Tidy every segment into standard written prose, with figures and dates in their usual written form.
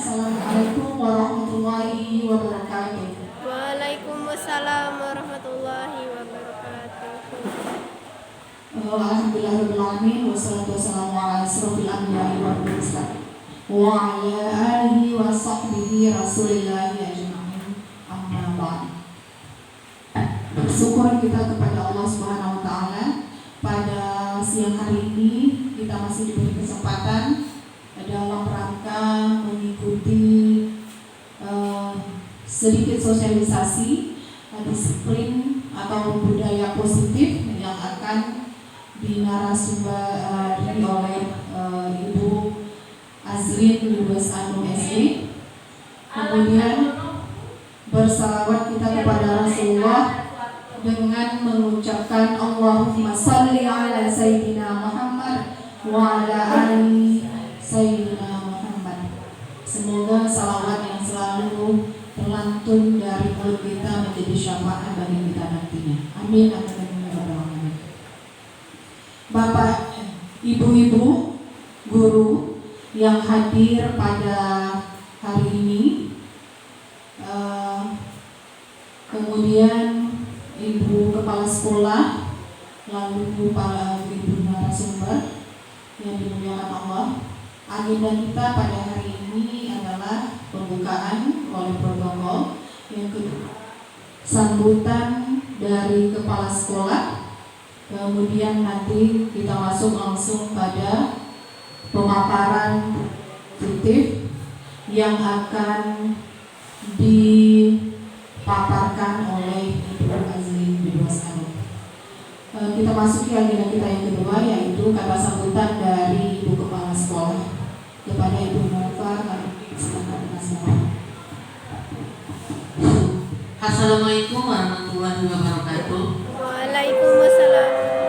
Assalamualaikum warahmatullahi wabarakatuh. Waalaikumsalam warahmatullahi wabarakatuh. Alhamdulillahirrahmanirrahim. Wassalatu wassalamu ala asrofil anbiya'i wal mursalin wa ala alihi wa sahbihi rasulillahi ajma'in. Amma ba'd. Bersyukur kita kepada Allah Subhanahu wa taala pada siang hari ini kita masih diberi kesempatan dalam rangka mengikuti sedikit sosialisasi disiplin atau budaya positif yang akan dinarasumber oleh Ibu Azlin Lubes Anum SE. Kemudian bersalawat kita kepada Rasulullah dengan mengucapkan Allahumma salli ala Sayyidina Muhammad wa ala ali Sayyidina Muhammad. Semoga salawat yang selalu terlantun dari mulut kita menjadi syafaat bagi kita nantinya. Amin. Amin. Bapak, ibu-ibu, guru yang hadir pada hari ini, kemudian ibu kepala sekolah, lalu para ibu narasumber yang dimuliakan Allah. Agenda kita pada hari ini adalah pembukaan oleh protokol, yang kedua sambutan dari kepala sekolah, kemudian nanti kita masuk langsung pada pemaparan fiktif yang akan dipaparkan oleh Ibu Azlin Lubes Anum. Kita masuki agenda kita yang kedua, yaitu kata sambutan dari Ibu Kepala Sekolah kepada Ibu Nova. Silakan Mas Nova. Assalamualaikum warahmatullahi wabarakatuh. Waalaikumsalam.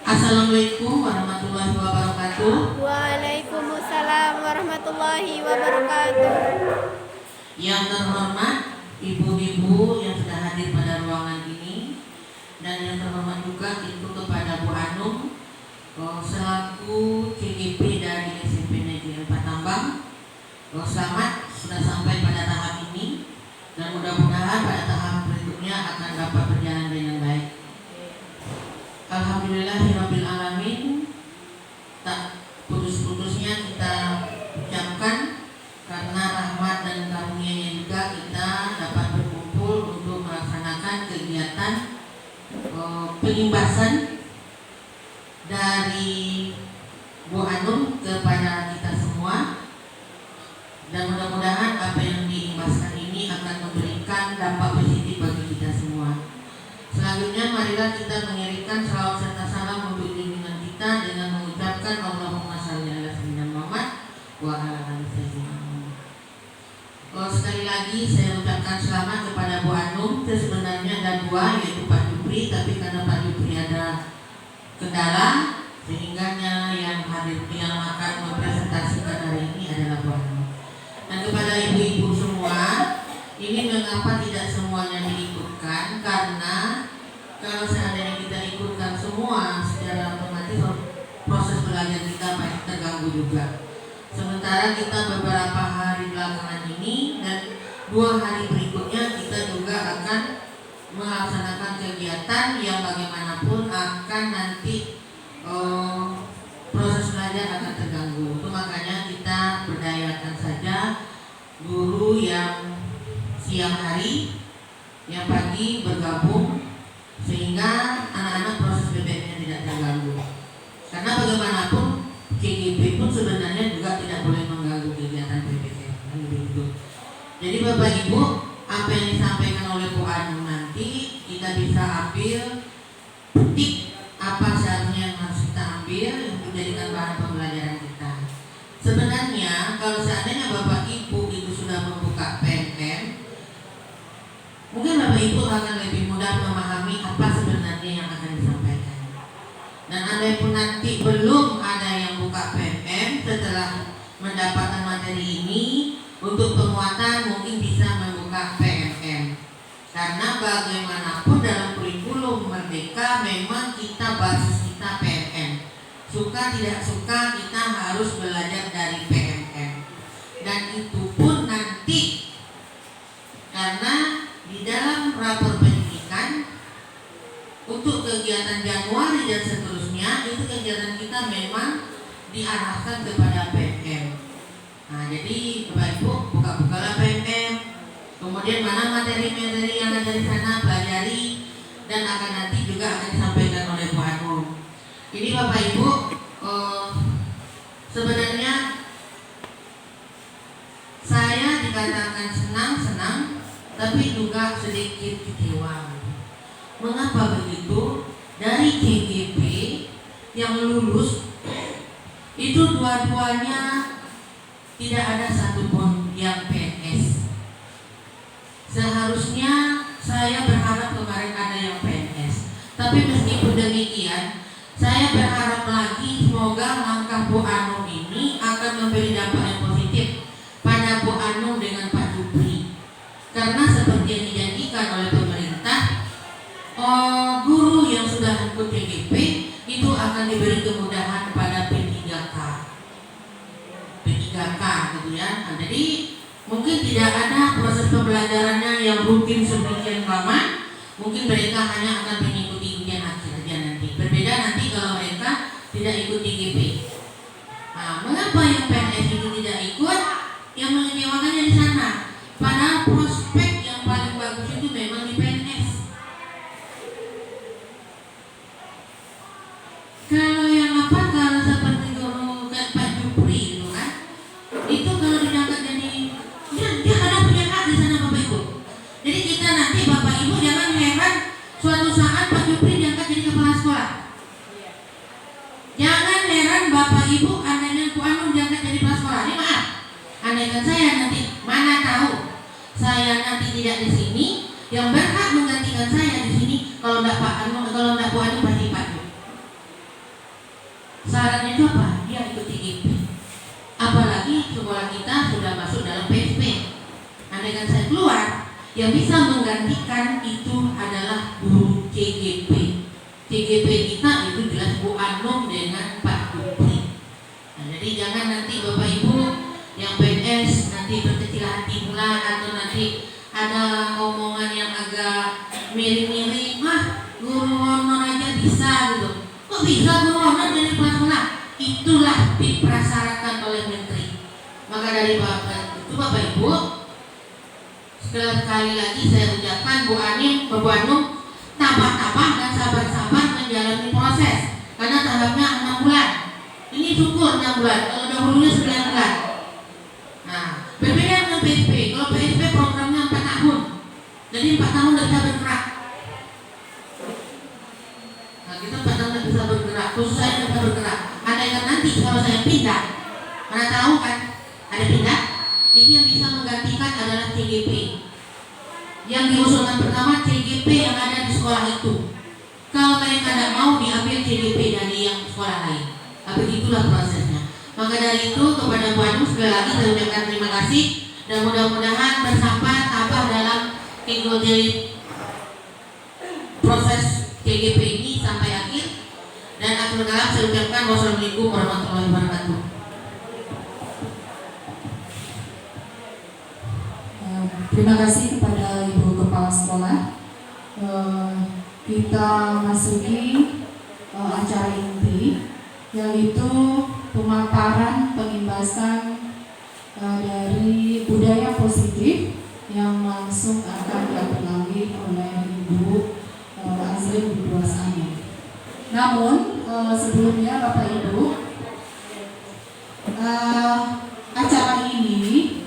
Assalamualaikum warahmatullahi wabarakatuh. Waalaikumsalam warahmatullahi wabarakatuh. Yang terhormat ibu-ibu yang sudah hadir pada ruangan ini, dan yang terhormat juga itu kepada Bu Anum selaku CGP dari SMP Negeri 4 Tambang. Selamat sudah sampai pada tahap ini, dan mudah-mudahan pada tahap berikutnya akan dapat berjalan dengan baik. Alhamdulillahirabbil alamin. Tak putus-putusnya kita ucapkan karena rahmat dan karunia-Nya juga kita dapat berkumpul untuk melaksanakan kegiatan penyimbasan dari Bu Anum kepada kita semua, dan mudah-mudahan apa yang diimbaskan ini akan memberikan dampak positif bagi kita semua. Selanjutnya marilah kita mengirimkan salawat serta salam untuk junjungan kita dengan mengucapkan Allahumma shalli ala sayyidina Muhammad wa ala ali sayyidina Muhammad. Sekali lagi saya ucapkan selamat kepada Bu Anum. Sebenarnya ada dua, yaitu Pak Jupri, tapi karena Pak Jupri ada kendala sehingga yang hadir yang akan mempresentasikan hari ini adalah Bu Anum. Dan kepada ibu-ibu semua, ini mengapa tidak semuanya diikutkan? Karena kalau seandainya kita ikutkan semua, secara otomatis proses belajar kita pasti terganggu juga. Sementara kita beberapa hari belakangan ini dan 2 hari berikutnya kita juga akan melaksanakan kegiatan yang bagaimanapun akan nanti proses belajar akan terganggu. Itu makanya kita berdayakan saja guru yang siang hari, yang pagi bergabung, sehingga anak-anak proses BBM-nya tidak terganggu. Karena bagaimanapun CGP pun sebenarnya juga tidak boleh mengganggu kegiatan BBM. Jadi Bapak Ibu, apa yang disampaikan oleh Bu Anum nanti kita bisa ambil petik apa seharusnya yang harus kita ambil untuk menjadikan bahan pembelajaran kita. Sebenarnya sebetulnya kalau seandainya Bapak Ibu itu sudah membuka PNM, mungkin Bapak Ibu akan lebih mudah memahami apa sebenarnya yang akan disampaikan. Dan andai pun nanti belum ada yang buka PNM, setelah mendapatkan materi ini untuk penguatan mungkin bisa membuka PNM. Karena bagaimanapun dalam kurikulum Merdeka memang kita basis kita PNM. Suka tidak suka kita harus belajar dari PNM. Dan itu pun nanti karena di dalam rapor pendidikan untuk kegiatan Januari dan seterusnya itu kegiatan kita memang diarahkan kepada PNM. Nah, jadi Bapak Ibu buka-bukalah PNM, kemudian mana materi-materi yang ada di sana pelajari dan akan nanti juga akan disampaikan oleh Bu Anum. Ini Bapak Ibu sebenarnya saya dikatakan senang, tapi juga sedikit kecewa. Mengapa begitu? Dari KGP yang lulus itu dua-duanya tidak ada satupun yang PNS. Seharusnya saya berharap kemarin ada yang PNS. Tapi meskipun demikian, saya berharap lagi semoga langkah Bu Anum ini akan memberi dampak yang positif pada Bu Anum dengan Pak Jupri. Karena seperti yang dijanjikan oleh pemerintah, guru yang sudah ikut PGP itu akan diberi kemudahan pada P3K gitu ya. Nah, jadi mungkin tidak ada proses pembelajarannya yang rutin sedemikian lama. Mungkin mereka hanya akan mengikuti ujian akhir saja nanti. Berbeda nanti kalau mereka tidak ikut PGP. Nah, mengapa yang PNS itu tidak ikut? Yang mengecewakannya di sana. Padahal prospek yang paling bagus itu memang di PNS. Kalau yang apa? Kalau seperti guru Pak Jupri itu kan, itu kalau diangkat jadi dia ada punya hak di sana Bapak Ibu. Jadi kita nanti Bapak Ibu jangan heran suatu saat Pak Jupri diangkat jadi kepala sekolah. Jangan heran Bapak Ibu andainya Bu Anum diangkat jadi kepala sekolah. Ini maaf, andaikan saya nanti, mana tahu saya nanti tidak di sini, yang berhak menggantikan saya di sini kalau tidak Pak Anum, kalau tidak Bu Anum pasti Pak Jupri. Syaratnya itu apa? Dia ikut TGP. Apalagi sekolah kita sudah masuk dalam PSP. Andaikan saya keluar, yang bisa menggantikan itu adalah guru CGP. CGP kita itu jelas Bu Anum dengan Pak Jupri. Nah, jadi jangan nanti Bapak Ibu yang PNS nanti berkecil hati pula, atau nanti ada omongan yang agak miring-miring, guru honor aja bisa gitu. Kok bisa guru honor jadi kepala sekolah? Itulah dipersyaratkan oleh Menteri. Maka dari Bapak itu Bapak Ibu, sekali lagi saya ucapkan Bu Anum tabah-tabah dan sabar-sabar menjalani proses. Karena tahapnya 6 bulan. Ini syukur 6 bulan. Kalau dahulunya 9 bulan. Nah, berbeda dengan PSP. Kalau PSP programnya 4 tahun. Jadi 4 tahun tidak bisa bergerak. Nah, kita 4 tahun tidak bisa bergerak. Khusus saya tidak bisa bergerak. Andaikan nanti kalau saya pindah, mana tahu kan ada pindah, itu yang bisa menggantikan adalah CGP. Yang diusulkan pertama CGP yang ada di sekolah itu. Kalau mereka tidak mau, diambil CGP dari yang sekolah lain. Tapi itulah prosesnya. Maka dari itu kepada Bu Anum sekali lagi saya ucapkan terima kasih, dan mudah-mudahan bersabar tabah dalam mengikuti proses CGP ini sampai akhir. Dan akhir kalam saya ucapkan wassalamualaikum warahmatullahi wabarakatuh. Terima kasih kepada Ibu Kepala Sekolah. Kita masuki acara inti, yaitu pemaparan pengimbasan dari budaya positif yang langsung akan diambil oleh Ibu Azrin Bidwasani. Namun sebelumnya Bapak Ibu, acara ini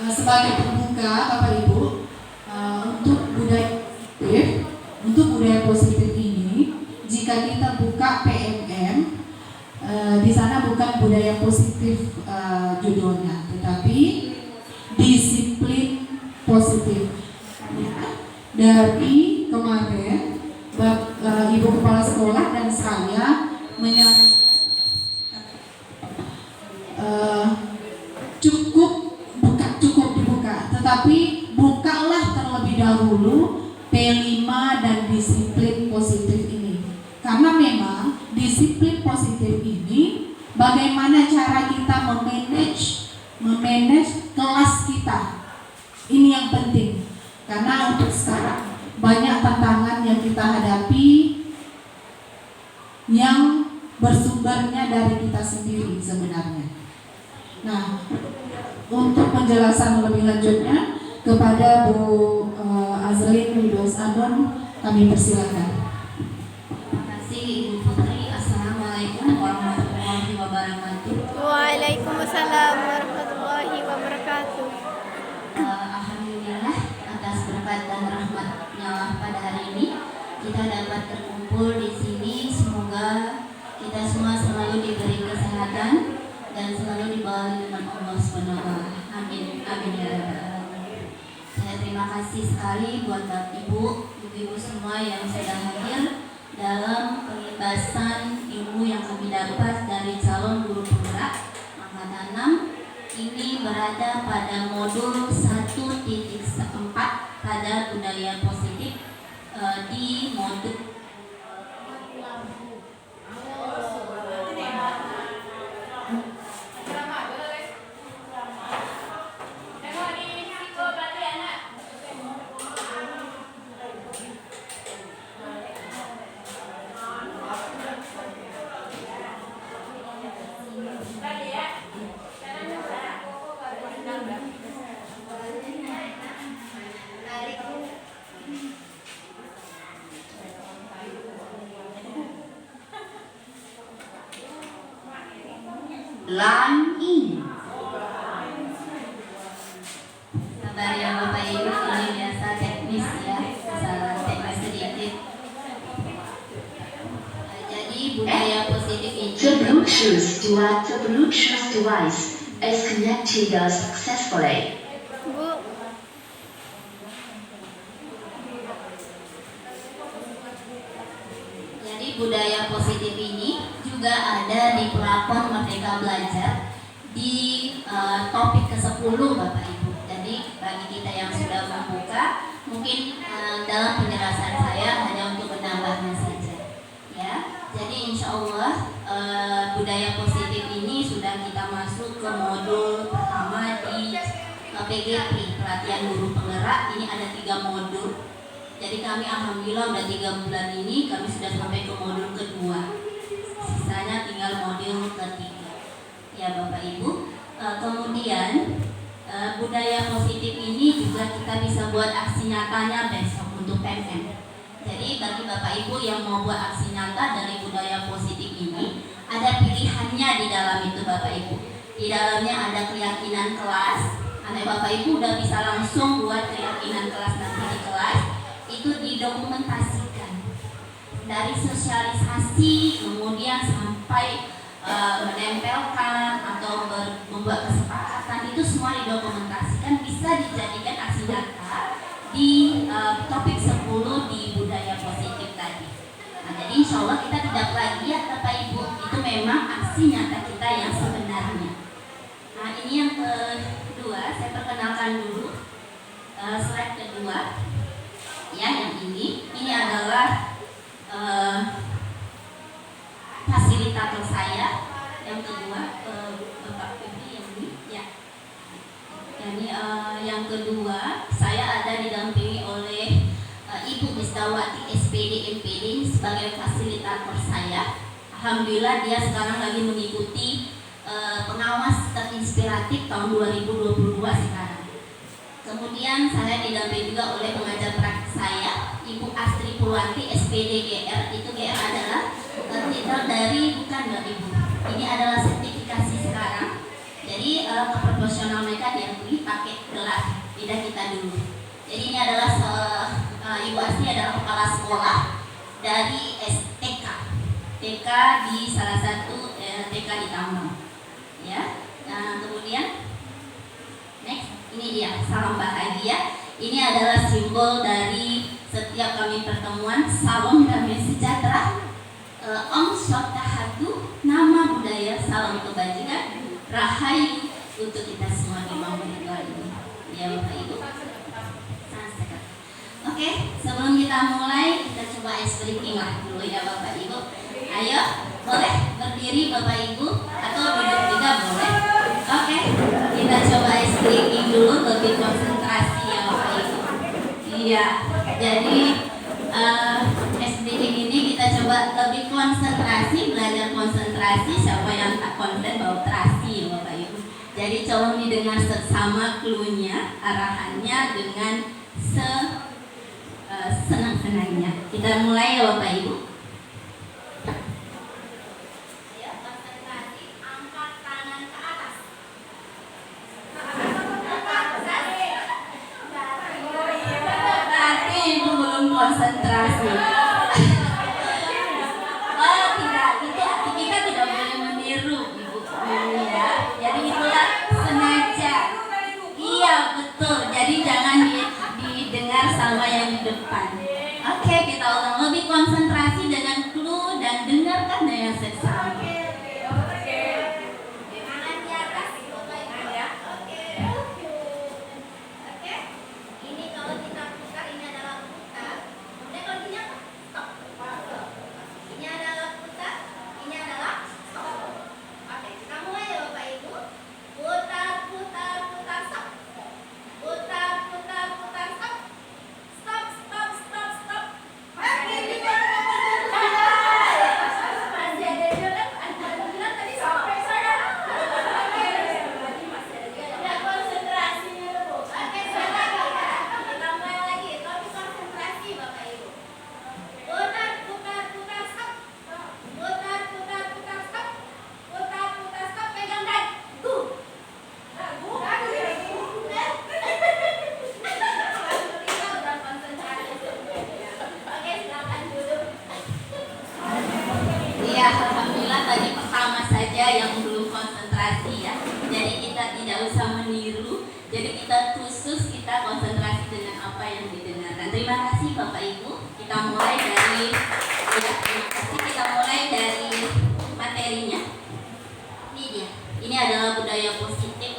sebagai pembuka Bapak Ibu, untuk budaya positif ini, jika kita buka PNM, di sana bukan budaya positif judulnya, tetapi disiplin positif. Dari kemarin Ibu Kepala Sekolah dan saya menyarankan cukup dibuka, tetapi bukalah terlebih dahulu P5 dan disiplin positif ini, karena memang disiplin positif ini bagaimana cara kita memanage kelas kita, ini yang penting, karena untuk sekarang banyak tantangan yang kita hadapi yang bersumbernya dari kita sendiri sebenarnya. Nah, untuk penjelasan lebih lanjutnya kepada Bu Azlin Widows Anon, kami persilakan. Terima kasih Ibu Putri. Assalamualaikum warahmatullahi wabarakatuh. Waalaikumsalam warahmatullahi wabarakatuh. Alhamdulillah atas berkat dan rahmatnya pada hari ini kita dapat terkumpul di sini. Semoga kita semua selalu diberi kesehatan dan selalu dibawa lindungan Allah SWT. Amin. Amin ya rabbal alamin. Saya terima kasih sekali buat ibu semua yang sudah hadir dalam pembahasan ilmu yang kami dapat dari calon guru penggerak angkatan 6. Ini berada pada modul 1.4 pada budaya positif di modul Lain. Sabar ya Bapak Ibu, ini biasa teknis ya, salah teknis sedikit. Jadi budaya positif ini. The Bluetooth device is connected successfully. Bu, Jadi budaya positif ini juga ada di pelapon Merdeka Belajar di topik ke-10 Bapak Ibu. Jadi bagi kita yang sudah membuka, mungkin dalam penjelasan saya hanya untuk menambahnya saja. Ya, jadi insya Allah budaya positif ini sudah kita masuk ke modul pertama di PGP, pelatihan guru penggerak. Ini ada 3 modul. Jadi kami alhamdulillah udah 3 bulan ini kami sudah sampai ke modul kedua. Sisanya tinggal modul ketiga. Ya Bapak Ibu. Kemudian budaya positif ini juga kita bisa buat aksi nyatanya besok untuk PMM. Jadi bagi Bapak Ibu yang mau buat aksi nyata dari budaya positif ini, ada pilihannya di dalam itu Bapak Ibu. Di dalamnya ada keyakinan kelas. Anak Bapak Ibu udah bisa langsung buat keyakinan kelas nanti di kelas. Itu didokumentasikan dari sosialisasi kemudian sampai menempelkan atau membuat kesepakatan, itu semua didokumentasikan, bisa dijadikan aksi nyata di topik 10 di budaya positif tadi. Nah, jadi insya Allah kita tidak lagi ya Bapak Ibu, itu memang aksi nyata kita yang sebenarnya. Nah, ini yang kedua, saya perkenalkan dulu slide kedua. Ya, yang ini adalah fasilitator saya. Yang kedua, Bapak Febri yang ini, ya. Ini yang kedua, saya ada didampingi oleh Ibu Misdawati SPD MPD sebagai fasilitator saya. Alhamdulillah dia sekarang lagi mengikuti pengawas terinspiratif tahun 2022 sekarang. Kemudian saya didampingi juga oleh pengajar praktik saya, Ibu Astri Purwanti SPD GR. Itu GR adalah titel dari, bukan Mbak Ibu, ini adalah sertifikasi sekarang. Jadi keprofesional mereka diakui pakai gelar, tidak kita dulu. Jadi ini adalah Ibu Astri adalah kepala sekolah dari TK di salah satu TK di tambang. Ya, nah, kemudian next, ini dia salam bahagia. Ini adalah simbol dari setiap kami pertemuan, salam damai sejahtera, Om Swastiastu, nama budaya, salam kebajikan, rahayu untuk kita semua di bangsa negara ini. Ya Bapak Ibu. Oke, sebelum kita mulai, kita coba ice breaking lah dulu ya Bapak Ibu. Ayo, boleh berdiri Bapak Ibu atau duduk juga boleh. Oke, kita coba ice breaking dulu, lebih konsentrasi ya Bapak Ibu. Iya, jadi ice breaking ini kita coba lebih konsentrasi, belajar konsentrasi. Siapa yang tak konsen bawa terasi ya Bapak Ibu. Jadi coba didengar seksama clue-nya, arahannya dengan senang-senangnya. Kita mulai ya Bapak Ibu. Ayo, konsentrasi, angkat tangan ke atas. Berarti Ibu belum konsentrasi. Oh tidak, itu arti kita tidak boleh meniru Ibu. Ya, jadi itulah sengaja. Iya betul. Jadi jangan didengar sama yang di depan. Oke, kita ulang, lebih konsentrasi dengan clue dan dengarkan dengan seksama. Tangan di atas, ya. Oke. Ini kalau kita putar, ini adalah putar. Kemudian kalau ini apa? Stop. Ini adalah putar, ini adalah stop. Oke, kita mulai ya Bapak Ibu. Putar, putar, putar, stop. Putar, putar, putar, stop. Stop, stop, stop, stop. Masih ada juga kan? Ada bilang tadi sampai sana. Masih ada juga. Udah konsentrasinya dulu. Oke, sekali lagi ya. Kita mulai lagi. Tapi konsentrasi Bapak Ibu. Putar, putar, putar, stop. Putar, putar, putar, stop. Putar, putar, stop. Pegang dagu. Dagu. Oke, silakan duduk. Iya, alhamdulillah tadi pertama saja yang belum konsentrasi ya. Jadi kita tidak usah meniru. Jadi kita khusus kita konsentrasi dengan apa yang didengarkan. Terima kasih Bapak Ibu. Kita mulai dari kita mulai dari materinya. Ini dia. Ini adalah budaya positif.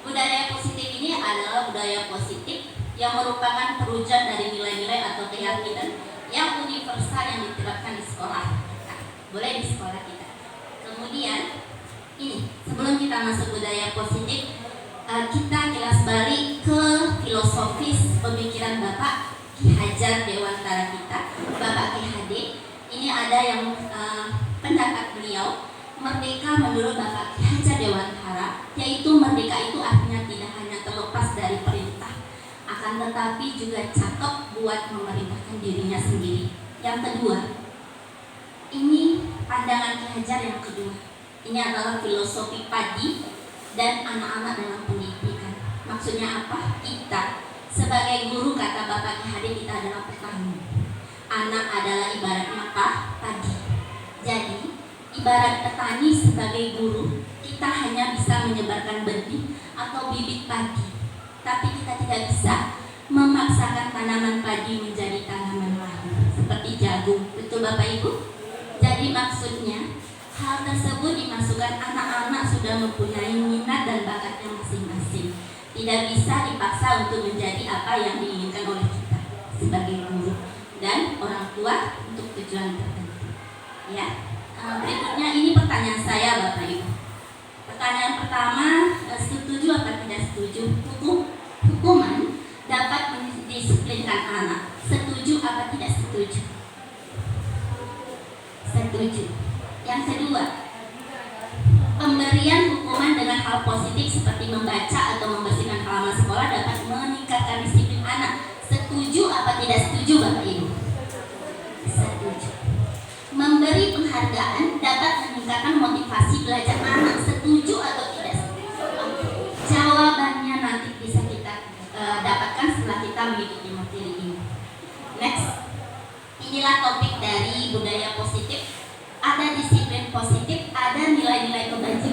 Budaya positif ini adalah budaya positif yang merupakan perujukan dari nilai-nilai atau keyakinan yang universal yang diterapkan di sekolah. Nah, boleh di sekolah kita. Kemudian ini sebelum kita masuk budaya positif, kita kilas balik ke filosofis pemikiran Bapak Ki Hajar Dewantara kita, Bapak Ki Hadi. Ini ada yang pendapat beliau, merdeka menurut Bapak Ki Hajar Dewantara, yaitu merdeka itu artinya tidak hanya terlepas dari perintah, akan tetapi juga cakep buat memerintahkan dirinya sendiri. Yang kedua, ini pandangan Ki Hajar yang kedua. Ini adalah filosofi padi dan anak-anak dalam pendidikan. Maksudnya apa? Kita sebagai guru, kata Bapak Ki Hadi, kita adalah petani. Anak adalah ibaratnya apa? Padi. Jadi ibarat petani sebagai guru, kita hanya bisa menyebarkan benih atau bibit padi, tapi kita tidak bisa memaksakan tanaman padi menjadi tanaman lain seperti jagung. Betul Bapak Ibu? Jadi maksudnya hal tersebut dimasukkan anak-anak sudah mempunyai minat dan bakatnya masing-masing. Tidak bisa dipaksa untuk menjadi apa yang diinginkan oleh kita sebagai guru dan orang tua untuk tujuan tertentu. Ya. Berikutnya ini pertanyaan saya Bapak Ibu. Pertanyaan pertama, setuju atau tidak setuju hukuman dapat mendisiplinkan anak? Setuju atau tidak setuju? Setuju. Yang kedua, pemberian hukuman dengan hal positif seperti membaca atau membersihkan halaman sekolah dapat meningkatkan disiplin anak. Setuju atau tidak setuju Bapak Ibu? Setuju. Memberi penghargaan dapat meningkatkan motivasi belajar anak. Setuju atau tidak setuju? Jawabannya nanti bisa kita dapatkan setelah kita mengikuti materi ini. Next, inilah topik dari budaya positif. Ada disiplin positif, ada nilai-nilai kebajikan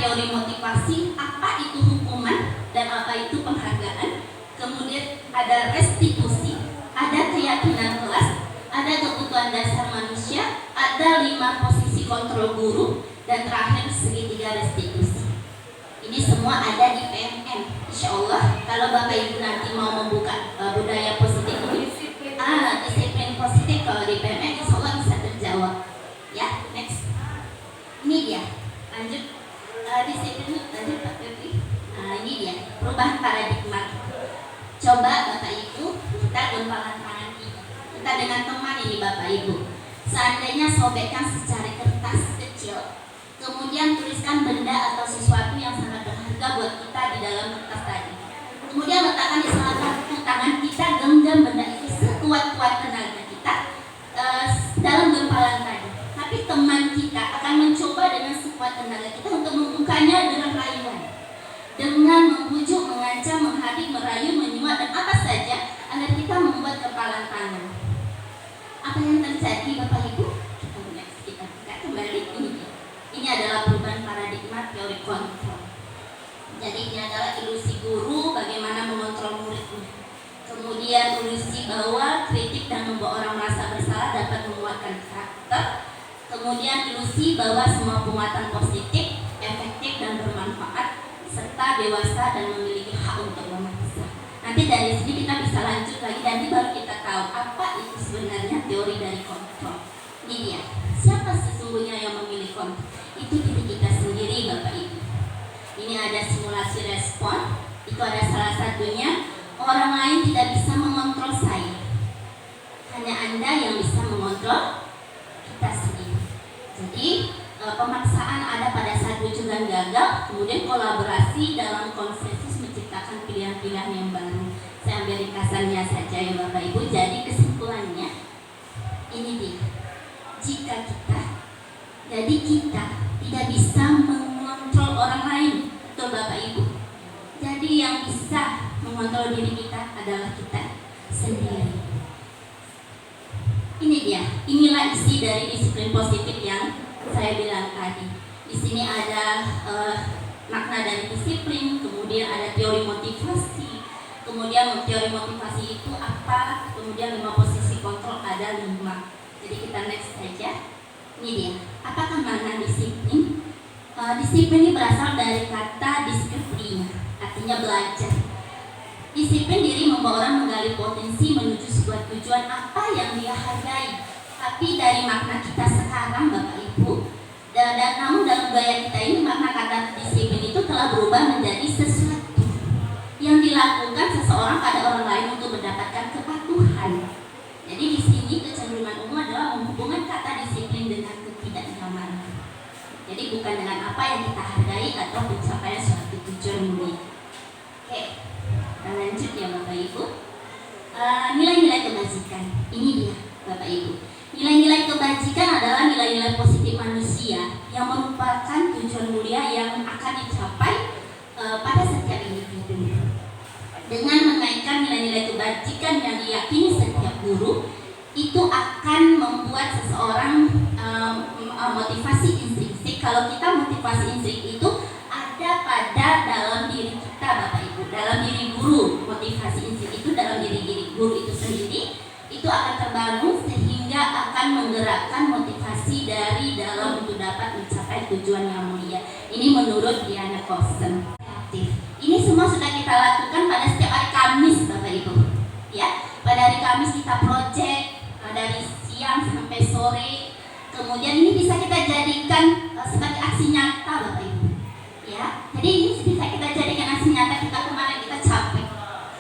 teori motivasi, apa itu hukuman dan apa itu penghargaan. Kemudian ada restitusi, ada keyakinan kelas, ada kebutuhan dasar manusia, ada 5 posisi kontrol guru, dan terakhir segitiga restitusi. Ini semua ada di PMN. Insya Allah kalau Bapak Ibu nanti mau membuka budaya positif ini, disiplin positif kalau di PMN insya Allah bisa terjawab. Ya, next. Ini dia. Lanjut. Disiplin lanjut Pak Febri. Ini dia perubahan paradigma. Coba Bapak Ibu kita gumpalan tangan kita dengan teman ini Bapak Ibu. Seandainya sobekkan secari kertas kecil, kemudian tuliskan benda atau sesuatu yang sangat berharga buat kita di dalam kertas tadi. Kemudian letakkan di salah satu tangan kita, genggam benda itu sekuat-kuat tenaga kita dalam gumpalan tadi. Tapi teman kita akan mencoba dengan sekuat tenaga kita untuk membukanya dengan rayuan, dengan membujuk, mengancam, menghadik, merayu, menyuap, dan apa saja agar kita membuat kepalan tangan. Apa yang terjadi Bapak Ibu? Kita buka kembali ini. Ini adalah perubahan paradigma teori kontrol. Jadi ini adalah ilusi guru bagaimana mengontrol muridnya. Kemudian ilusi bahwa kritik dan membuat orang merasa bersalah dapat menguatkan karakter. Kemudian ilusi bahwa semua penguatan positif, efektif dan bermanfaat, serta dewasa dan memiliki hak untuk memaksa. Nanti dari sini kita bisa lanjut lagi dan baru kita tahu apa itu sebenarnya teori dari kontrol. Ini dia. Siapa sesungguhnya yang memilih kontrol? Itu diri kita sendiri Bapak Ibu. Ini ada simulasi respon. Itu ada salah satunya. Orang lain tidak bisa mengontrol saya. Hanya Anda yang bisa mengontrol kita sendiri. Jadi pemaksaan ada pada saat rujukan gagal, kemudian kolaborasi dalam konsensus menciptakan pilihan-pilihan yang baru. Saya ambil ringkasannya saja ya Bapak Ibu. Jadi kesimpulannya ini dia. Jika kita tidak bisa mengontrol orang lain, betul Bapak Ibu. Jadi yang bisa mengontrol diri kita adalah kita sendiri. Ini dia. Inilah isi dari disiplin positif yang saya bilang tadi. Di sini ada makna dari disiplin, kemudian ada teori motivasi, kemudian teori motivasi itu apa, kemudian 5 posisi kontrol ada 5. Jadi kita next saja. Ini dia. Apakah makna disiplin? Disiplin ini berasal dari kata disiplina, artinya belajar. Disiplin diri membawa orang menggali potensi menuju sebuah tujuan apa yang dia hargai. Tapi dari makna kita sekarang Bapak Ibu, dan namun dalam budaya kita ini makna kata disiplin itu telah berubah menjadi sesuatu yang dilakukan seseorang pada orang lain untuk mendapatkan kepatuhan. Jadi di sini kecenderungan umum adalah menghubungkan kata disiplin dengan ketidaknyamanan. Jadi bukan dengan apa yang kita hargai atau pencapaian suatu tujuan mulia. Oke, kita lanjut ya Bapak Ibu. Nilai-nilai kebajikan. Ini dia Bapak Ibu. Nilai-nilai kebajikan adalah nilai-nilai positif manusia yang merupakan tujuan mulia yang akan dicapai pada setiap individu. Dengan menaikkan nilai-nilai kebajikan yang diyakini setiap guru, itu akan membuat seseorang motivasi intrinsik. Kalau kita motivasi intrinsik itu ada pada dalam diri kita Bapak Ibu, dalam diri guru. Motivasi intrinsik itu dalam diri guru itu sendiri, itu akan terbangun sehingga akan menggerakkan motivasi dari dalam untuk dapat mencapai tujuan yang mulia. Ini menurut Diana Kosen. Ini semua sudah kita lakukan pada setiap hari Kamis Bapak Ibu. Ya, pada hari Kamis kita project dari siang sampai sore. Kemudian ini bisa kita jadikan sebagai aksi nyata Bapak Ibu. Ya, jadi ini bisa kita jadikan aksi nyata kita kemarin kita capek.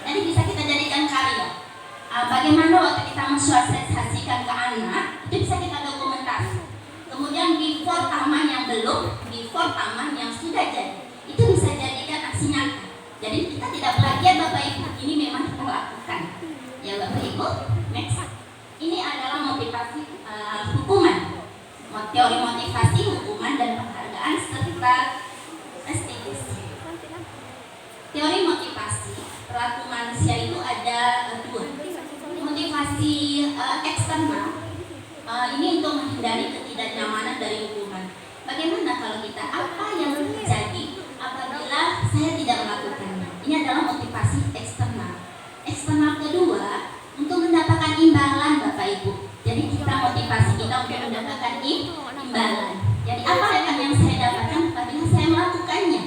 Jadi bisa kita jadikan karya. Bagaimana waktu kita mensosialisasikan ke anak, itu bisa kita dokumentasi. Kemudian before taman yang belum, before taman yang sudah jadi, itu bisa jadikan aksi nyata. Jadi kita tidak plagiat Bapak Ibu, ini memang kita lakukan. Ya Bapak Ibu, next. Ini adalah motivasi hukuman, teori motivasi, hukuman dan penghargaan serta restitusi. Teori motivasi perilaku manusia itu ada 2. Motivasi eksternal ini untuk menghindari ketidaknyamanan dari hukuman. Bagaimana kalau kita apa yang terjadi imbalan. Jadi apa yang saya dapatkan apabila saya melakukannya?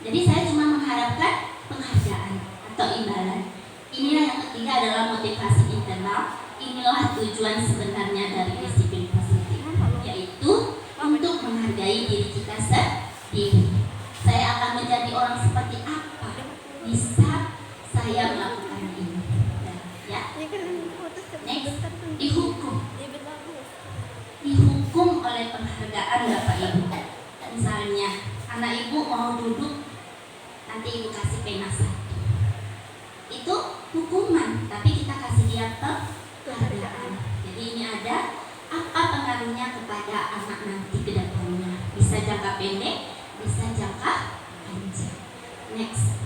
Jadi saya cuma mengharapkan penghargaan atau imbalan. Inilah yang ketiga adalah motivasi internal. Inilah tujuan sebenarnya dari disiplin positif, yaitu untuk menghargai diri kita sendiri. Saya akan menjadi orang seperti apa bisa saya melakukan ini. Ya. Next, dihukum oleh penghargaan Bapak Ibu. Misalnya anak ibu mau duduk, nanti ibu kasih pena satu, itu hukuman, tapi kita kasih dia penghargaan. Jadi ini ada apa pengaruhnya kepada anak nanti ke depannya, bisa jangka pendek, bisa jangka panjang. Next,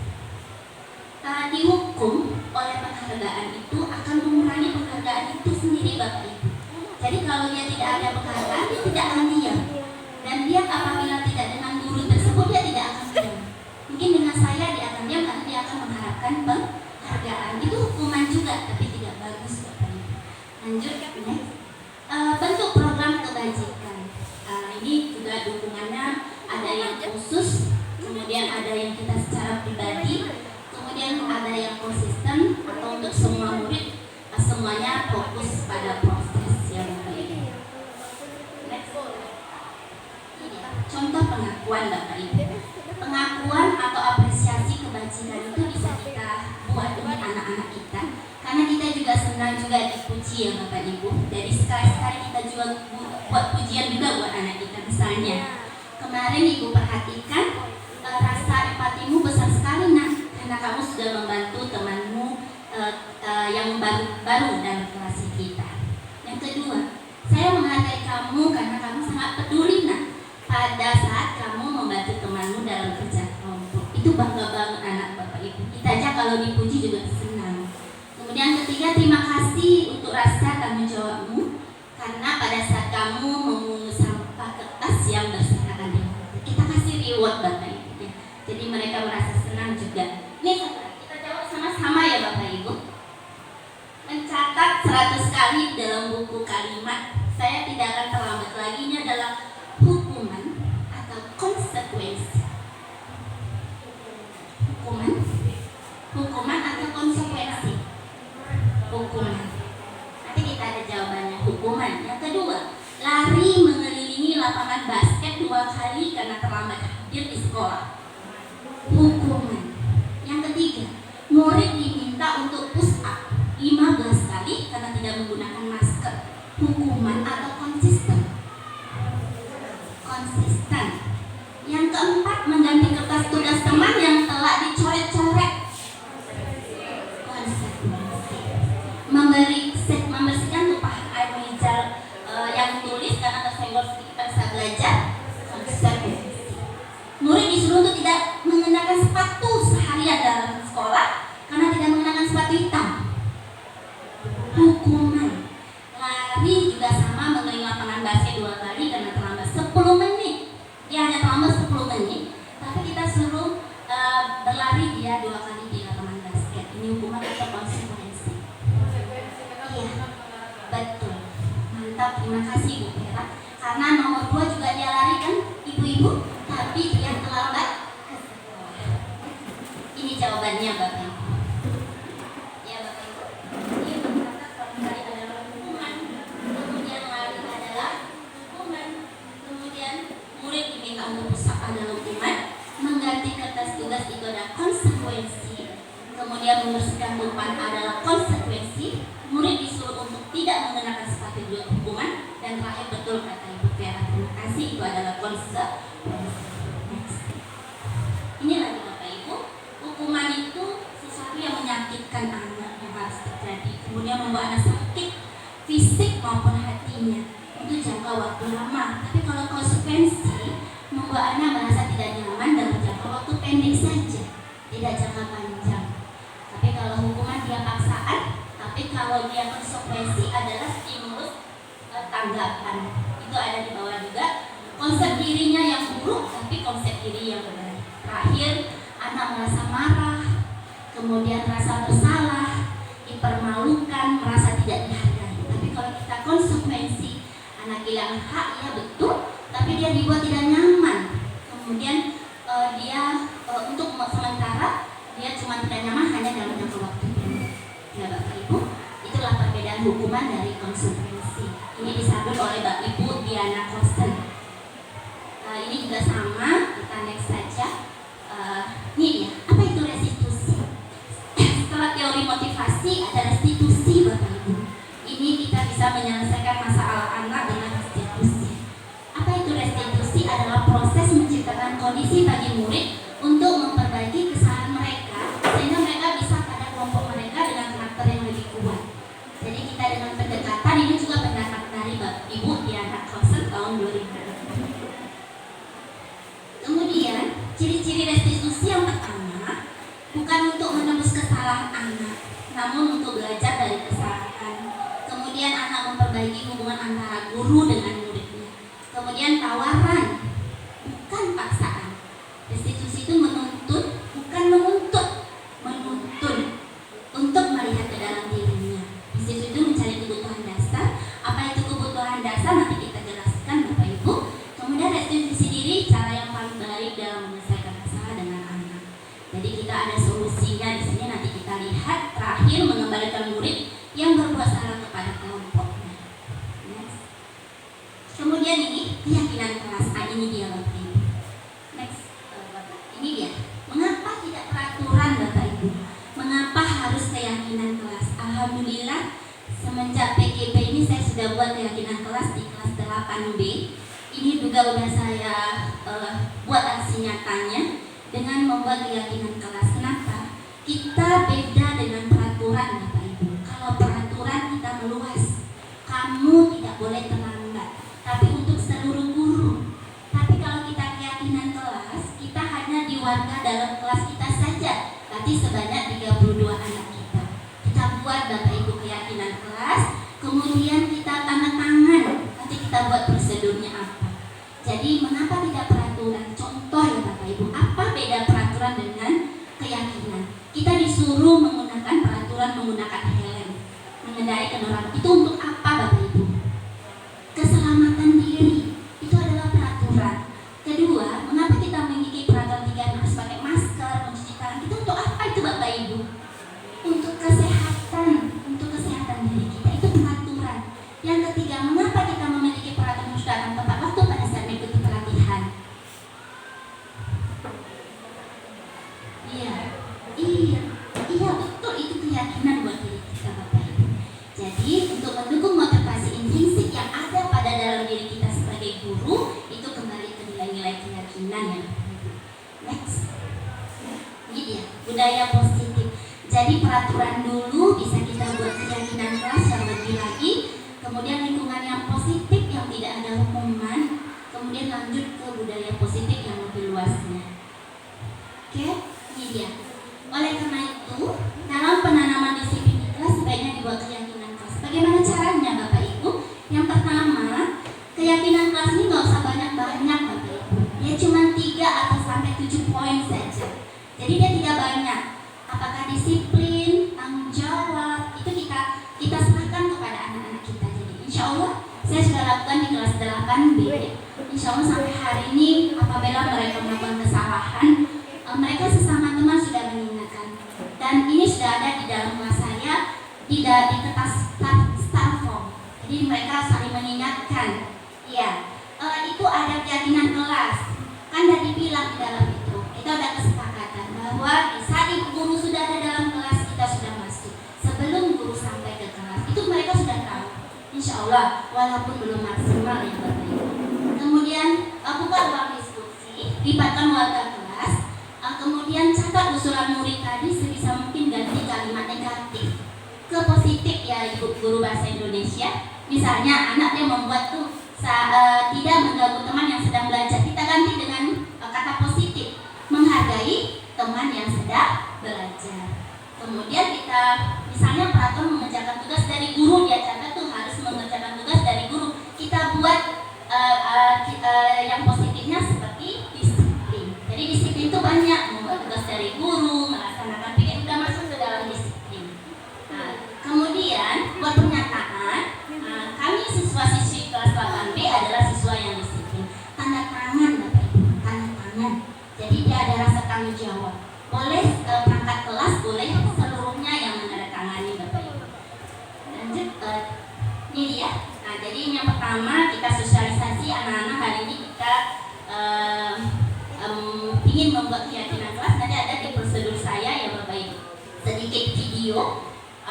dihukum oleh penghargaan itu akan mengurangi penghargaan itu sendiri Bapak Ibu. Jadi kalau dia tidak ada penghargaan, dia tidak akan diam. Dan dia apabila tidak dengan guru tersebut, dia tidak akan diam. Mungkin dengan saya dia akan diam karena dia akan mengharapkan penghargaan. Itu hukuman juga, tapi tidak bagus Bapak Ibu. Lanjut, next. Bentuk program kebajikan. Ini juga dukungannya ada yang khusus, kemudian ada yang kita secara pribadi, kemudian ada yang konsisten atau untuk semua murid, semuanya fokus pada proses yang baik. Next. Contoh pengakuan Bapak Ibu. Pengakuan atau apresiasi kebajikan itu bisa kita buat demi anak-anak kita, karena kita juga senang juga dipuji ya Bapak Ibu. Jadi sekali-sekali kita juga buat pujian juga buat anak kita. Misalnya kemarin Ibu perhatikan rasa empatimu besar sekali nak, karena kamu sudah membantu temanmu yang baru dalam kelas kita. Yang kedua, saya menghargai kamu karena kamu sangat peduli nak pada saat kamu membantu temanmu dalam kerja kelompok. Itu bangga banget anak Bapak Ibu. Kita aja kalau dipuji juga senang. Kemudian ketiga, terima kasih untuk rasa tanggung jawabmu karena pada saat kamu memungut sampah kertas yang berserakan di kita kasih reward Bapak Ibu ya. Jadi mereka merasa senang juga. Ini kita jawab sama-sama ya Bapak Ibu. Mencatat 100 kali dalam buku kalimat, saya tidak akan terlambat lagi. Ini adalah hukuman atau konsekuensi. Hukuman atau konsekuensi. Hukuman. Nanti kita ada jawabannya. Hukuman. Yang kedua, lari mengelilingi lapangan basket 2 kali karena terlambat hadir di sekolah. Hukuman. Yang ketiga, murid diminta untuk push up 15 kali karena tidak menggunakan masker. Hukuman atau konsisten. Yang keempat, mengganti kertas tugas teman yang telah dicoret-coret. Konsekuensi. Membersihkan tumpahan air meja yang tulis karena tersenggol sedikit pada saat belajar. Konsekuensi. Murid disuruh untuk tidak mengenakan sepatu seharian dalam sekolah karena tidak mengenakan sepatu hitam. Hukuman. Lari juga sama, mengelilingi lapangan basket 2 kali karena terlambat 10 menit. Dia hanya terlambat 10 menit, tapi kita suruh berlari dia 2 kali di lapangan basket. Ini hukuman atau konsekuensi? Iya, betul. Mantap, terima kasih Bu Vera. Karena nomor 2 juga dia lari kan, ibu-ibu, tapi dia terlambat ke sekolah. Ini jawabannya Bapak Ibu. Ya Bapak Ibu. Ini tercatat kalau tadi adalah hukuman, kemudian lari adalah hukuman, kemudian murid diminta untuk push-up adalah hukuman, mengganti kertas tugas itu adalah konsekuensi, kemudian membersihkan tumpahan adalah konsekuensi, murid disuruh untuk tidak mengenakan sepatu juga hukuman, dan terakhir betul kata Ibu Vera, terima kasih, itu adalah konsekuensi. Ini lagi Bapak Ibu, hukuman itu sesuatu yang menyakitkan anak yang harus terjadi, kemudian membuat anak sakit fisik maupun hatinya untuk jangka waktu lama. Tapi kalau konsekuensi membuat anak merasa tidak nyaman dalam jangka waktu pendek saja, tidak jangka panjang. Tapi kalau hukuman dia paksaan, tapi kalau dia konsekuensi adalah stimulus tanggapan. Itu ada di bawah juga. Konsep dirinya yang buruk, tapi konsep diri yang benar. Terakhir, anak merasa marah, kemudian merasa bersalah, dipermalukan, merasa tidak dihargai. Tapi kalau kita konsekuensi, anak kehilangan hak, ya betul, tapi dia dibuat tidak nyaman. Kemudian dia untuk sementara dia cuma tidak nyaman hanya dalam jangka waktu pendek. Ya Bapak Ibu, itulah perbedaan hukuman dari konsekuensi. Ini disabut oleh Bapak Ibu Diana Kosten. Ini juga sama, kita next saja. Ini dia, apa itu restitusi? Setelah teori motivasi ada restitusi Bapak Ibu. Ini kita bisa menyelesaikan masalah anak dengan restitusi. Apa itu restitusi? Adalah proses menciptakan kondisi bagi murid untuk memperbaiki kesalahan mereka sehingga mereka bisa pada kelompok mereka dengan karakter yang lebih kuat. Jadi kita dengan pendekatan ini juga pendapat dari Bapak Ibu Diana Kosten tahun 2000. Kemudian ciri-ciri restitusi yang pertama bukan untuk menembus kesalahan anak, namun untuk belajar dari kesalahan. Kemudian anak memperbaiki hubungan antara guru dengan muridnya. Kemudian tawaran, bukan paksaan. Restitusi itu menuntut, bukan menuntut, menuntun untuk melihat ke dalam dirinya. Restitusi itu mencari kebutuhan dasar. Apa itu kebutuhan dasar? Nanti kita jelaskan Bapak Ibu. Kemudian restitusi diri, cara yang paling baik dalam menyelesaikan masalah dengan anak. Jadi kita ada solusinya di sini. Nanti kita lihat. Terakhir, mengembalikan murid yang berbuat salah kepada kelompoknya. Next. Kemudian ini keyakinan kelas. Ini dia Bapak Ibu. Next, Bapak. Ini dia. Mengapa tidak peraturan Bapak Ibu? Mengapa harus keyakinan kelas? Alhamdulillah semenjak PGP ini saya sudah buat keyakinan kelas di kelas 8B. Ini juga udah saya buat aksi nyatanya dengan membuat keyakinan kelas. Kenapa? Kita beda dengan peraturan Bapak Ibu. Kalau peraturan kita meluas, kamu tidak boleh terlambat, tapi untuk seluruh guru. Tapi kalau kita keyakinan kelas, kita hanya di warga dalam kelas kita saja, berarti sebanyak 32 anak kita. Kita buat Bapak Ibu keyakinan kelas, kemudian kita tanda tangan, nanti kita buat prosedurnya apa. Jadi mengapa tidak peraturan? Contoh ya Bapak Ibu, apa beda peraturan dengan keyakinan? Kita disuruh menggunakan peraturan menggunakan helm, mengendarai kendaraan. Itu untuk apa Bapak Ibu? Keselamatan diri. Itu adalah peraturan. Kedua, mengapa kita mengikuti peraturan 3 harus pakai masker, mencuci tangan? Itu untuk apa itu Bapak Ibu? Untuk kesehatan diri kita. Itu peraturan. Yang ketiga, mengapa kita memiliki peraturan harus datang tepat waktu pada saat mengikuti pelatihan? Iya betul, itu keyakinan buat diri kita Bapak Ibu. Jadi untuk mendukung motivasi intrinsik yang ada pada dalam diri kita sebagai guru, itu kembali ke nilai-nilai keyakinan ya Bapak Ibu. Next, ini dia budaya positif. Jadi peraturan dulu bisa kita buat keyakinan kelas yang lebih lagi, kemudian lingkungan yang positif yang tidak ada hukuman, kemudian lanjut ke budaya positif yang lebih luasnya. Oke, ini dia. Oleh karena itu, dalam penanaman disiplin di kelas sebaiknya dibuat keyakinan kelas. Bagaimana caranya Bapak Ibu? Yang pertama, keyakinan kelas ini nggak usah banyak-banyak Bapak Ibu. Dia cuma 3 atau sampai 7 poin saja. Jadi dia tidak banyak. Apakah disiplin, tanggung jawab, itu kita serahkan kepada anak-anak kita. Jadi insya Allah saya sudah lakukan di kelas 8B. Insya Allah sampai hari ini apabila mereka melakukan kesalahan, mereka sesama teman sudah mengingatkan. Dan ini sudah ada di dalam kelas saya, di kertas styrofoam. Jadi mereka saling mengingatkan. Iya, itu ada keyakinan kelas. Kan sudah dibilang di dalam itu. Kita ada kesepakatan bahwa di saat guru sudah ada dalam kelas, kita sudah masuk. Sebelum guru sampai ke kelas, itu mereka sudah tahu. Insya Allah, walaupun belum maksimal ya Bapak Ibu. Kemudian buka ruang diskusi, libatkan warga kelas. Kemudian catat usulan murid tadi sebisa mungkin ganti kalimat negatif ke positif ya Ibu guru bahasa Indonesia. Misalnya anak dia membuat tuh tidak mengganggu teman yang sedang belajar, kita ganti dengan kata positif, menghargai teman yang sedang belajar. Kemudian kita misalnya peraturan mengerjakan tugas dari guru, dia catat tuh harus mengerjakan tugas dari guru. Kita buat yang positifnya seperti disiplin. Jadi disiplin itu banyak, membuat tugas dari guru, melaksanakan pikir, sudah masuk ke dalam disiplin. Kemudian buat pernyataan, kami siswa-siswi kelas 8B adalah siswa yang disiplin.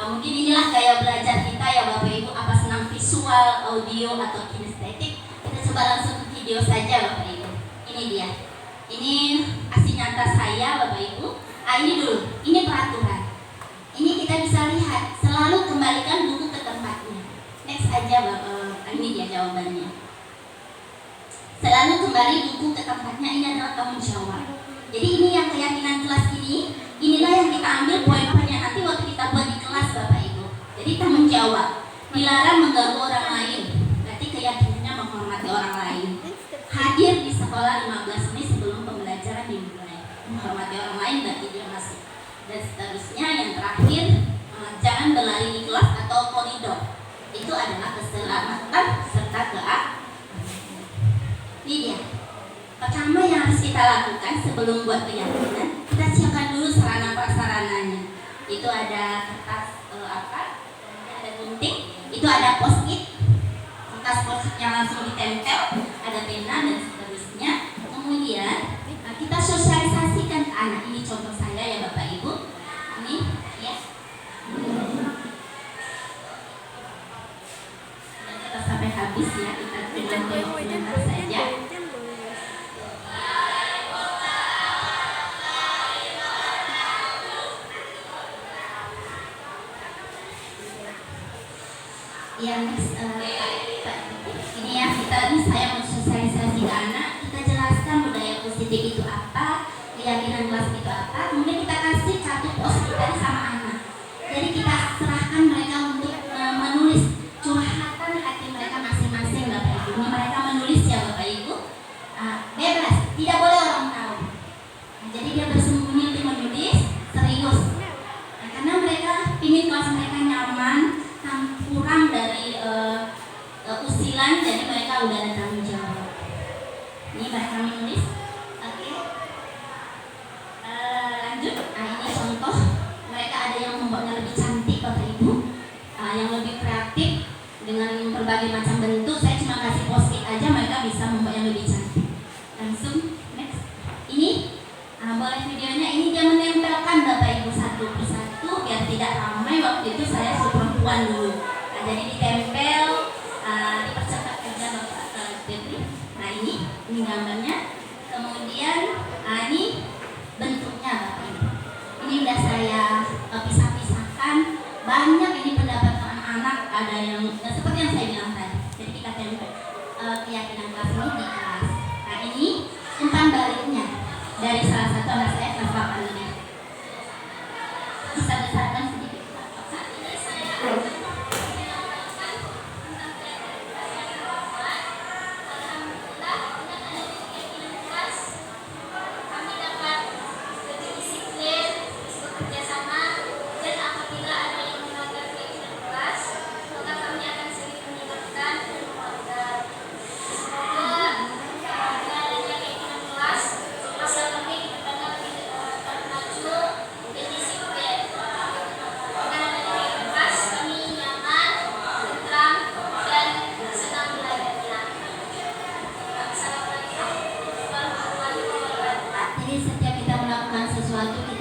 Mungkin inilah gaya belajar kita ya Bapak Ibu. Apa senang visual, audio, atau kinestetik? Kita coba langsung ke video saja Bapak Ibu. Ini dia. Ini aksi nyata saya Bapak Ibu. Ini dulu. Ini peraturan. Ini kita bisa lihat. Selalu kembalikan buku ke tempatnya. Next aja Bapak. Ini dia jawabannya. Selalu kembali buku ke tempatnya. Ini adalah tanggung jawab. Jadi ini yang keyakinan kelas ini. Inilah yang kita ambil poin-poinnya nanti waktu kita buat di kelas Bapak Ibu. Jadi tanggung jawab. Dilarang mengganggu orang lain. Berarti keyakinannya menghormati orang lain. Hadir di sekolah 15 menit sebelum pembelajaran dimulai. Menghormati orang lain berarti dia masuk. Dan seterusnya yang terakhir, jangan berlari di kelas atau koridor. Itu adalah keselamatan serta keamanan. Ini dia. Pertama yang harus kita lakukan sebelum buat keyakinan, kita siapkan dulu sarana prasarananya. Itu ada kertas ada gunting, itu ada post-it, kertas post-it yang langsung ditempel, ada pena dan seterusnya. Kemudian kita sosialisasikan ke anak. Ini contoh saya ya Bapak Ibu. Ini ya. Dan kita sampai habis ya, kita dengan saja. Yang ini ya, saya mau sosialisasi ke anak, kita jelaskan budaya positif itu apa, keyakinan kelas itu apa, kemudian kita kasih kartu post-it tadi sama anak. Jadi kita serahkan mereka untuk menulis curhatan hati mereka masing-masing Bapak Ibu. Ini mereka menulis ya Bapak Ibu, bebas, tidak boleh orang tahu. Jadi dia bersembunyi untuk menulis serius. Karena mereka ingin kelas mereka nyaman, kurang dari usilan, jadi mereka udah ada tanggung jawab. Ini mereka menulis. Oke. Lanjut. Ini contoh. Mereka ada yang membuatnya lebih cantik Bapak Ibu, yang lebih kreatif dengan berbagai macam bentuk. Saya cuma kasih post-it aja, mereka bisa membuat yang lebih cantik. Langsung next. Ini boleh videonya. Ini dia menempelkan Bapak Ibu satu persatu biar tidak ramai. Waktu itu saya perempuan dulu. Jadi ditempel, dipercepat aja Bapak Febri. Nah ini gambarnya. Kemudian ini bentuknya Bapak Ibu. Ini udah saya pisah-pisahkan. Banyak ini pendapat anak-anak, ada yang seperti yang saya bilang tadi. Jadi kita tempel keyakinan kelas ini di kelas. Nah ini umpan baliknya dari salah satu anak saya, Bapak ini. Bisa besarkan sedikit Bapak. Ini saya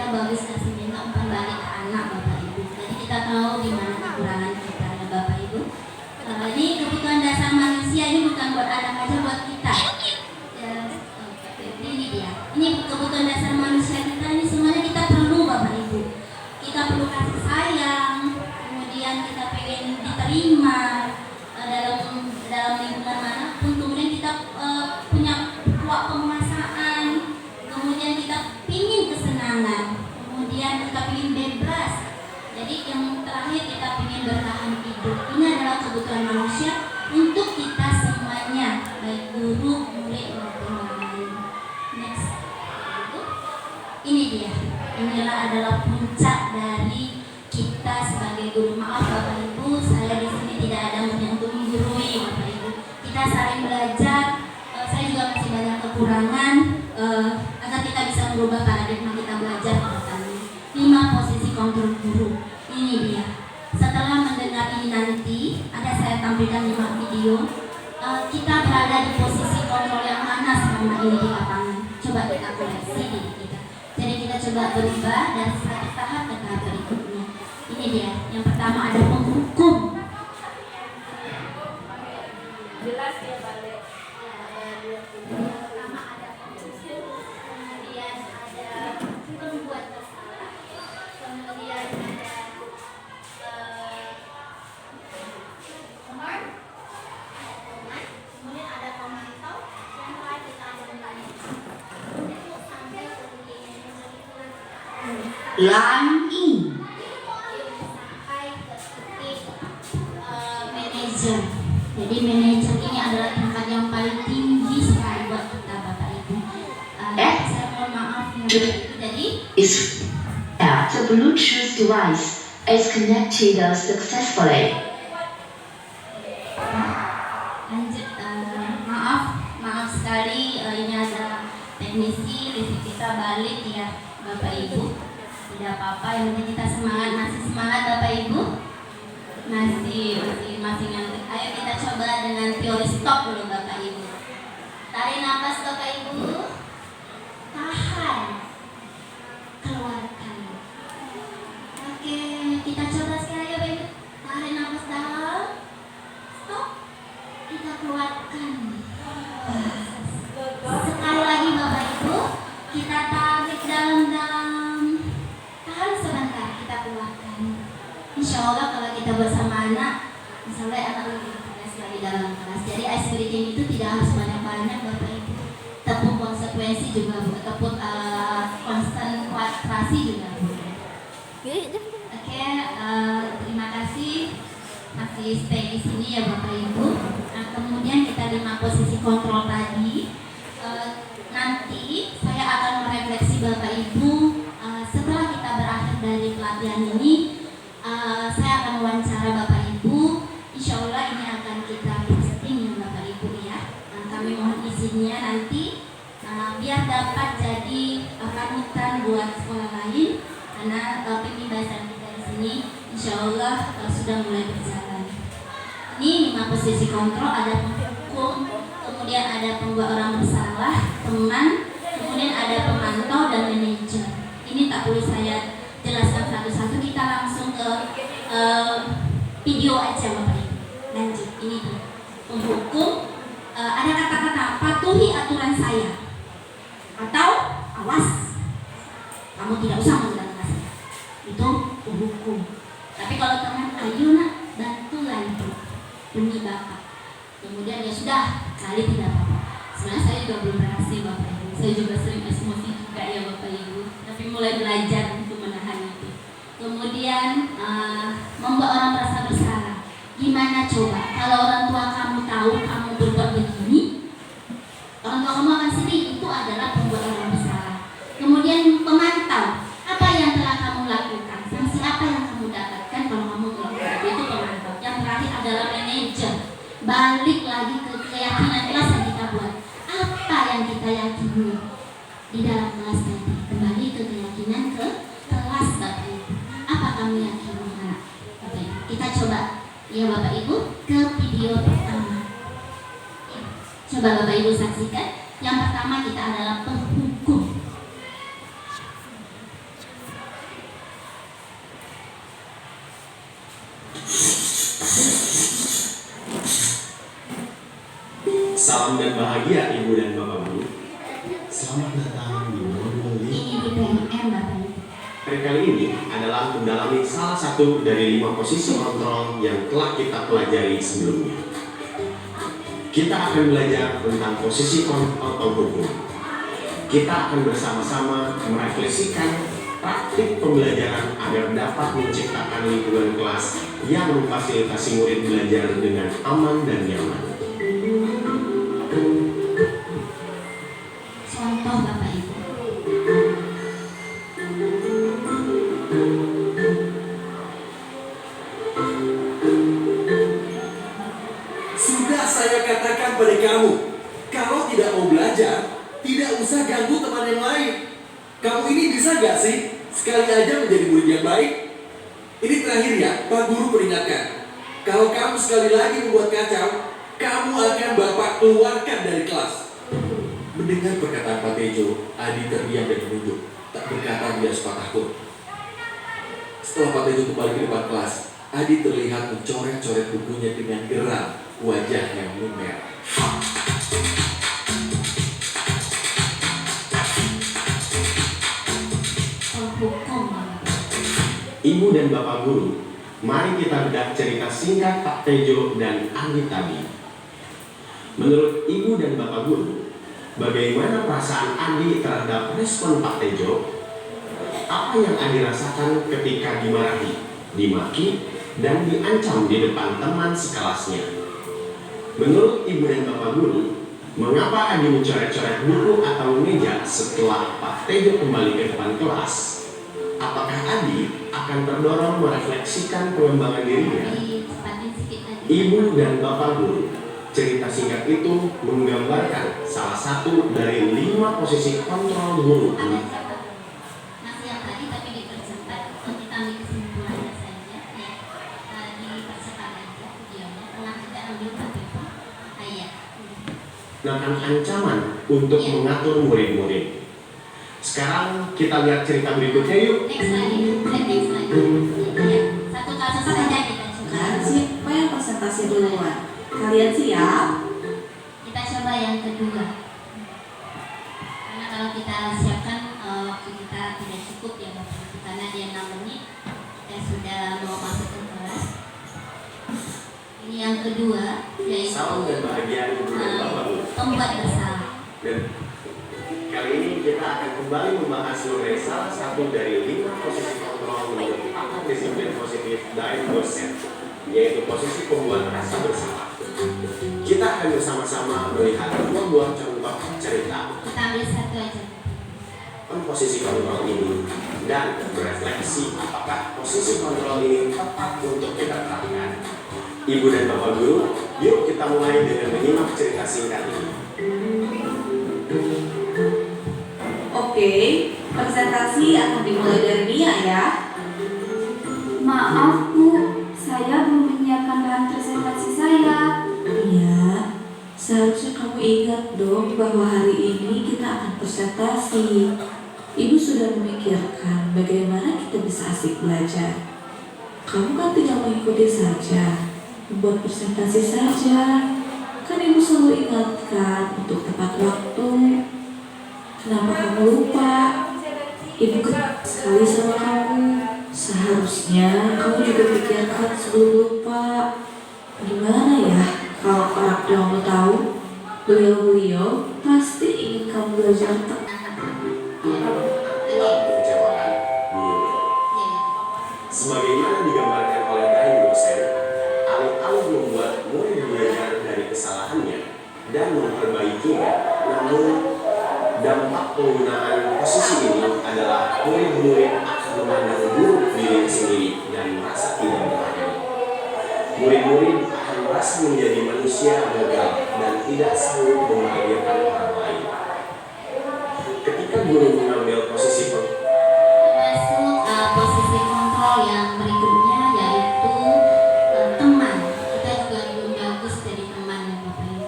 bagus kasih minta umpan balik ke anak Bapak Ibu. Jadi kita tahu di mana kekurangan kita ya Bapak Ibu. Ini kebutuhan dasar manusia, ini bukan buat anak aja, buat kita. Ini dia. Ini kebutuhan dasar manusia kita, ini semuanya kita perlu Bapak Ibu. Kita perlu kasih sayang, kemudian kita pengen diterima dalam lingkungan manapun, kemudian kita punya kuat penguasaan, kemudian kita pingin kesenangan. Kemudian kita ingin bebas. Jadi yang terakhir kita ingin bertahan hidup. Ini adalah kebutuhan manusia untuk kita semuanya, baik guru, murid maupun yang lain. Next. Ini dia. Inilah adalah puncak dari kita sebagai guru. Maaf Bapak Ibu, saya di sini tidak ada yang untuk menggurui Bapak Ibu. Kita saling belajar. Saya juga masih banyak kekurangan agar kita bisa merubah paradigma kita belajar ke depannya. 5 posisi kontrol guru. Ini dia. Setelah mendengar ini nanti, ada saya tampilkan 5 video. Kita berada di posisi kontrol yang mana selama ini di lapangan. Coba kita koreksi diri kita. Jadi kita coba berubah dari satu tahap ke tahap berikutnya. Ini dia. Yang pertama ada penghukum. Jelas ya balik. Yang pertama ada penghukum, kemudian ada pembuat bersalah, kemudian ada teman, kemudian ada pemantau, yang terakhir kita ada manajer. Itu sampai kemudian Line in. sampai ke titik manajer. Jadi manajer ini adalah tingkat yang paling tinggi sekali buat kita Bapak Ibu. Saya mohon maaf ya Bapak Ibu. Jadi Is the Bluetooth device is connected successfully. lanjut, maaf sekali, ini ada teknisi listrik kita balik ya Bapak Ibu. Tidak apa-apa, yang penting kita semangat, masih semangat Bapak Ibu. Masih ngantuk. Ayo kita coba dengan teori stop dulu Bapak Ibu. Tarik nafas Bapak Ibu. Tahan. Keluarkan. Oke, kita coba sekali ya Bapak Ibu. Tarik nafas dalam. Stop. Kita keluarkan. Sekali lagi Bapak Ibu. Kita tarik dalam-dalam. Tahan sebentar, kita keluarkan. Insya Allah kalau kita bersama anak, misalnya anak lebih keras lagi dalam kelas. Jadi ice breathing itu tidak harus banyak-banyak Bapak Ibu. Tepuk konsekuensi juga, tepuk konsentrasi juga. Oke, terima kasih masih stay di sini ya Bapak Ibu. Nah, kemudian kita 5 posisi kontrol tadi. Nanti saya akan merefleksi Bapak Ibu setelah kita berakhir dari pelatihan ini. Saya akan wawancara Bapak Ibu. Insya Allah ini akan kita posting ya Bapak Ibu ya. Kami mohon izinnya nanti biar dapat jadi panutan buat sekolah lain, karena pembebasan kita di sini Insya Allah sudah mulai berjalan. Ini 5 posisi kontrol, ada penghukum, kemudian ada pembuat orang bersalah, teman, kemudian ada pemantau dan manajer. Ini tak perlu saya jelaskan satu-satu, kita langsung ke video aja Bapak Ibu. Lanjut, ini dia penghukum. Ada kata-kata patuhi aturan saya atau awas, kamu tidak usah menggunakan saya. Itu penghukum. Tapi kalau teman, ayo nak bantulah itu demi Bapak. Kemudian ya sudah, kali tidak apa-apa. Sebenarnya saya juga belum berhasil Bapak Ibu. Saya juga sering emosi juga ya Bapak Ibu. Tapi mulai belajar untuk menahan itu. Kemudian membuat orang merasa bersalah. Gimana coba? Kalau orang tua kamu tahu kamu berbuat begini, orang tua kamu akan sedih. Itu adalah pembuat orang bersalah. Kemudian pemantau. Apa yang telah kamu lakukan? Sanksi apa yang kamu dapatkan kalau kamu melakukan itu? Pemantau. Yang terakhir adalah manajer. Balik lagi ke keyakinan kelas yang kita buat. Apa yang kita yakini di dalam kelas tadi? Kembali ke keyakinan ke kelas Bapak Ibu. Apa kamu yakini anak Bapak Ibu? Kita coba ya Bapak Ibu ke video pertama. Coba Bapak Ibu saksikan. Yang pertama kita adalah penghukum. Salam dan bahagia Ibu dan Bapak Guru. Selamat datang di modul Ini di PMM Bapak Ibu. Hari kali ini adalah mendalami salah satu dari 5 posisi kontrol yang telah kita pelajari sebelumnya. Kita akan belajar tentang posisi kontrol penghukum. Kita akan bersama-sama merefleksikan praktik pembelajaran agar dapat menciptakan lingkungan kelas yang memfasilitasi murid belajar dengan aman dan nyaman. Contoh Bapak Ibu. Sudah saya katakan pada kamu, kalau tidak mau belajar, tidak usah ganggu teman yang lain. Kamu ini bisa gak sih sekali aja menjadi murid yang baik? Ini terakhir ya, Pak Guru peringatkan. Kalau kamu sekali lagi membuat kacau, kamu akan Bapak keluarkan dari kelas. Mendengar perkataan Pak Tejo, Adi terdiam dan menunduk. Tak berkata dia sepatah pun. Setelah Pak Tejo kembali ke depan kelas, Adi terlihat mencoret-coret bukunya dengan geram, wajah yang lumer. Hukum. Ibu dan Bapak Guru, mari kita bedah cerita singkat Pak Tejo dan Andi tadi. Menurut Ibu dan Bapak Guru, bagaimana perasaan Andi terhadap respon Pak Tejo? Apa yang Andi rasakan ketika dimarahi, dimaki, dan diancam di depan teman sekelasnya? Menurut Ibu dan Bapak Guru, mengapa Andi mencoret-coret buku atau meja setelah Pak Tejo kembali ke depan kelas? Apakah Adi akan terdorong merefleksikan pengembangan dirinya? Ibu dan Bapak Guru, cerita singkat itu menggambarkan salah satu dari 5 posisi kontrol guru. Masih yang tadi tapi dipercepat untuk kita ambil kesimpulannya saja ya. Dipercepat aja videonya. Pernah kita ambil beberapa ayat. Menggunakan ancaman untuk mengatur murid-murid. Sekarang kita lihat cerita berikutnya yuk. Next lagi. Ya, satu kasus saja kita coba. Siapa yang presentasi duluan? Kalian siap? Kita coba yang kedua. Karena kalau kita siapkan waktu kita tidak cukup ya Bapak Ibu. Karena dia 6 menit dan sudah mau masuk ke kelas. Ini yang kedua yaitu Salam dan bahagia Ibu dan Bapak Guru. pembuat bersalah. Dan kali ini kita akan kembali membahas mengenai salah satu dari 5 posisi kontrol menurut pakar disiplin positif dari dosen, yaitu posisi pembuat rasa bersalah. Kita akan bersama-sama melihat 2 buah contoh cerita Kita ambil satu aja. posisi kontrol ini dan berefleksi apakah posisi kontrol ini tepat untuk kita terapkan. Ibu dan Bapak Guru, yuk kita mulai dengan menyimak cerita singkat ini. Oke, presentasi akan dimulai dari Mia ya. Maaf Bu, saya belum menyiapkan bahan presentasi saya. Iya, seharusnya kamu ingat dong bahwa hari ini kita akan presentasi. Ibu sudah memikirkan bagaimana kita bisa asik belajar. Kamu kan tinggal mengikuti saja, membuat presentasi saja. Kan ibu selalu ingatkan untuk tepat waktu. Kenapa kamu lupa? Ibu keras sekali sama kamu. Seharusnya kamu juga pikirkan sebelum lupa. Gimana ya kalau orang tua kamu tahu? Beliau-beliau pasti ingin kamu belajar tepat. Mengecewakan guru. Sebagaimana digambarkan oleh Dahin dosen, alih-alih membuat murid belajar dari kesalahannya dan memperbaikinya, namun dampak penggunaan posisi ini adalah murid-murid akan memandang buruk diri sendiri dan merasa tidak berharga. Murid-murid akan merasa menjadi manusia gagal dan tidak sanggup membahagiakan orang lain. Ketika guru mengambil posisi Masuk posisi kontrol yang berikutnya yaitu teman. Kita juga belum bagus dari teman ya Bapak Ibu.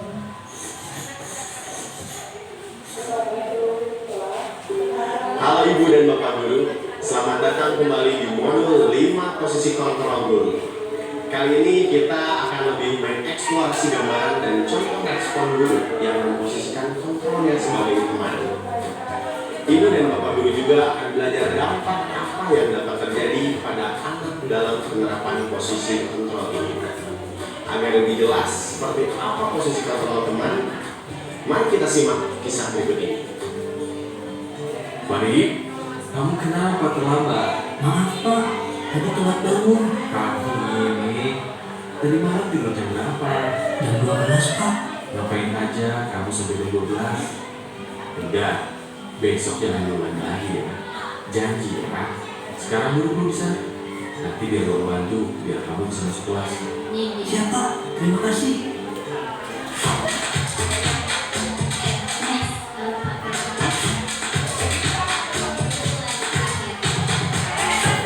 Halo Ibu dan Bapak Guru, selamat datang kembali di modul 5 posisi kontrol guru. Kali ini kita akan lebih mengeksplorasi gambaran dan contoh respon guru yang memposisikan kontrolnya sebagai teman. Ibu dan Bapak Guru juga akan belajar dampak apa yang dapat terjadi pada anak dalam penerapan posisi kontrol ini. Agar lebih jelas seperti apa posisi kontrol teman, mari kita simak kisah berikut ini. Mari, kamu kenapa terlambat? Maaf Pak, tadi telat bangun. Kamu ini dari malam tidur jam berapa? Jam 12 Pak. Ngapain aja kamu sampai jam 12? Udah, besok jangan diulangi lagi ya. Janji ya. Sekarang duduk di sana. Nanti biar gue bantu, biar kamu bisa masuk kelas. Ini Siap Pak, terima kasih.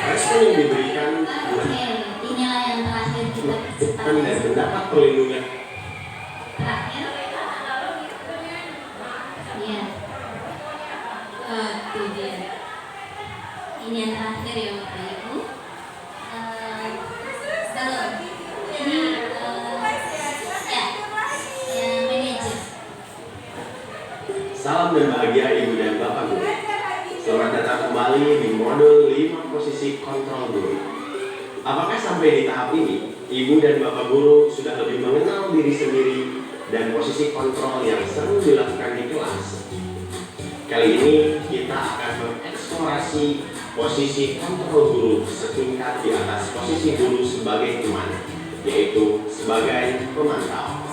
Respon yang diberikan inilah yang terakhir kita percepat. dan mendapat perlindungan. Terakhir. Iya. Itu dia. Ini yang terakhir ya Bapak Ibu. dan bahagia Ibu dan Bapak Guru. Selamat datang kembali di modul 5 posisi kontrol guru. Apakah sampai di tahap ini, Ibu dan Bapak Guru sudah lebih mengenal diri sendiri dan posisi kontrol yang sering dilakukan di kelas? Kali ini kita akan mengeksplorasi posisi kontrol guru setingkat di atas posisi guru sebagai teman, yaitu sebagai pemantau.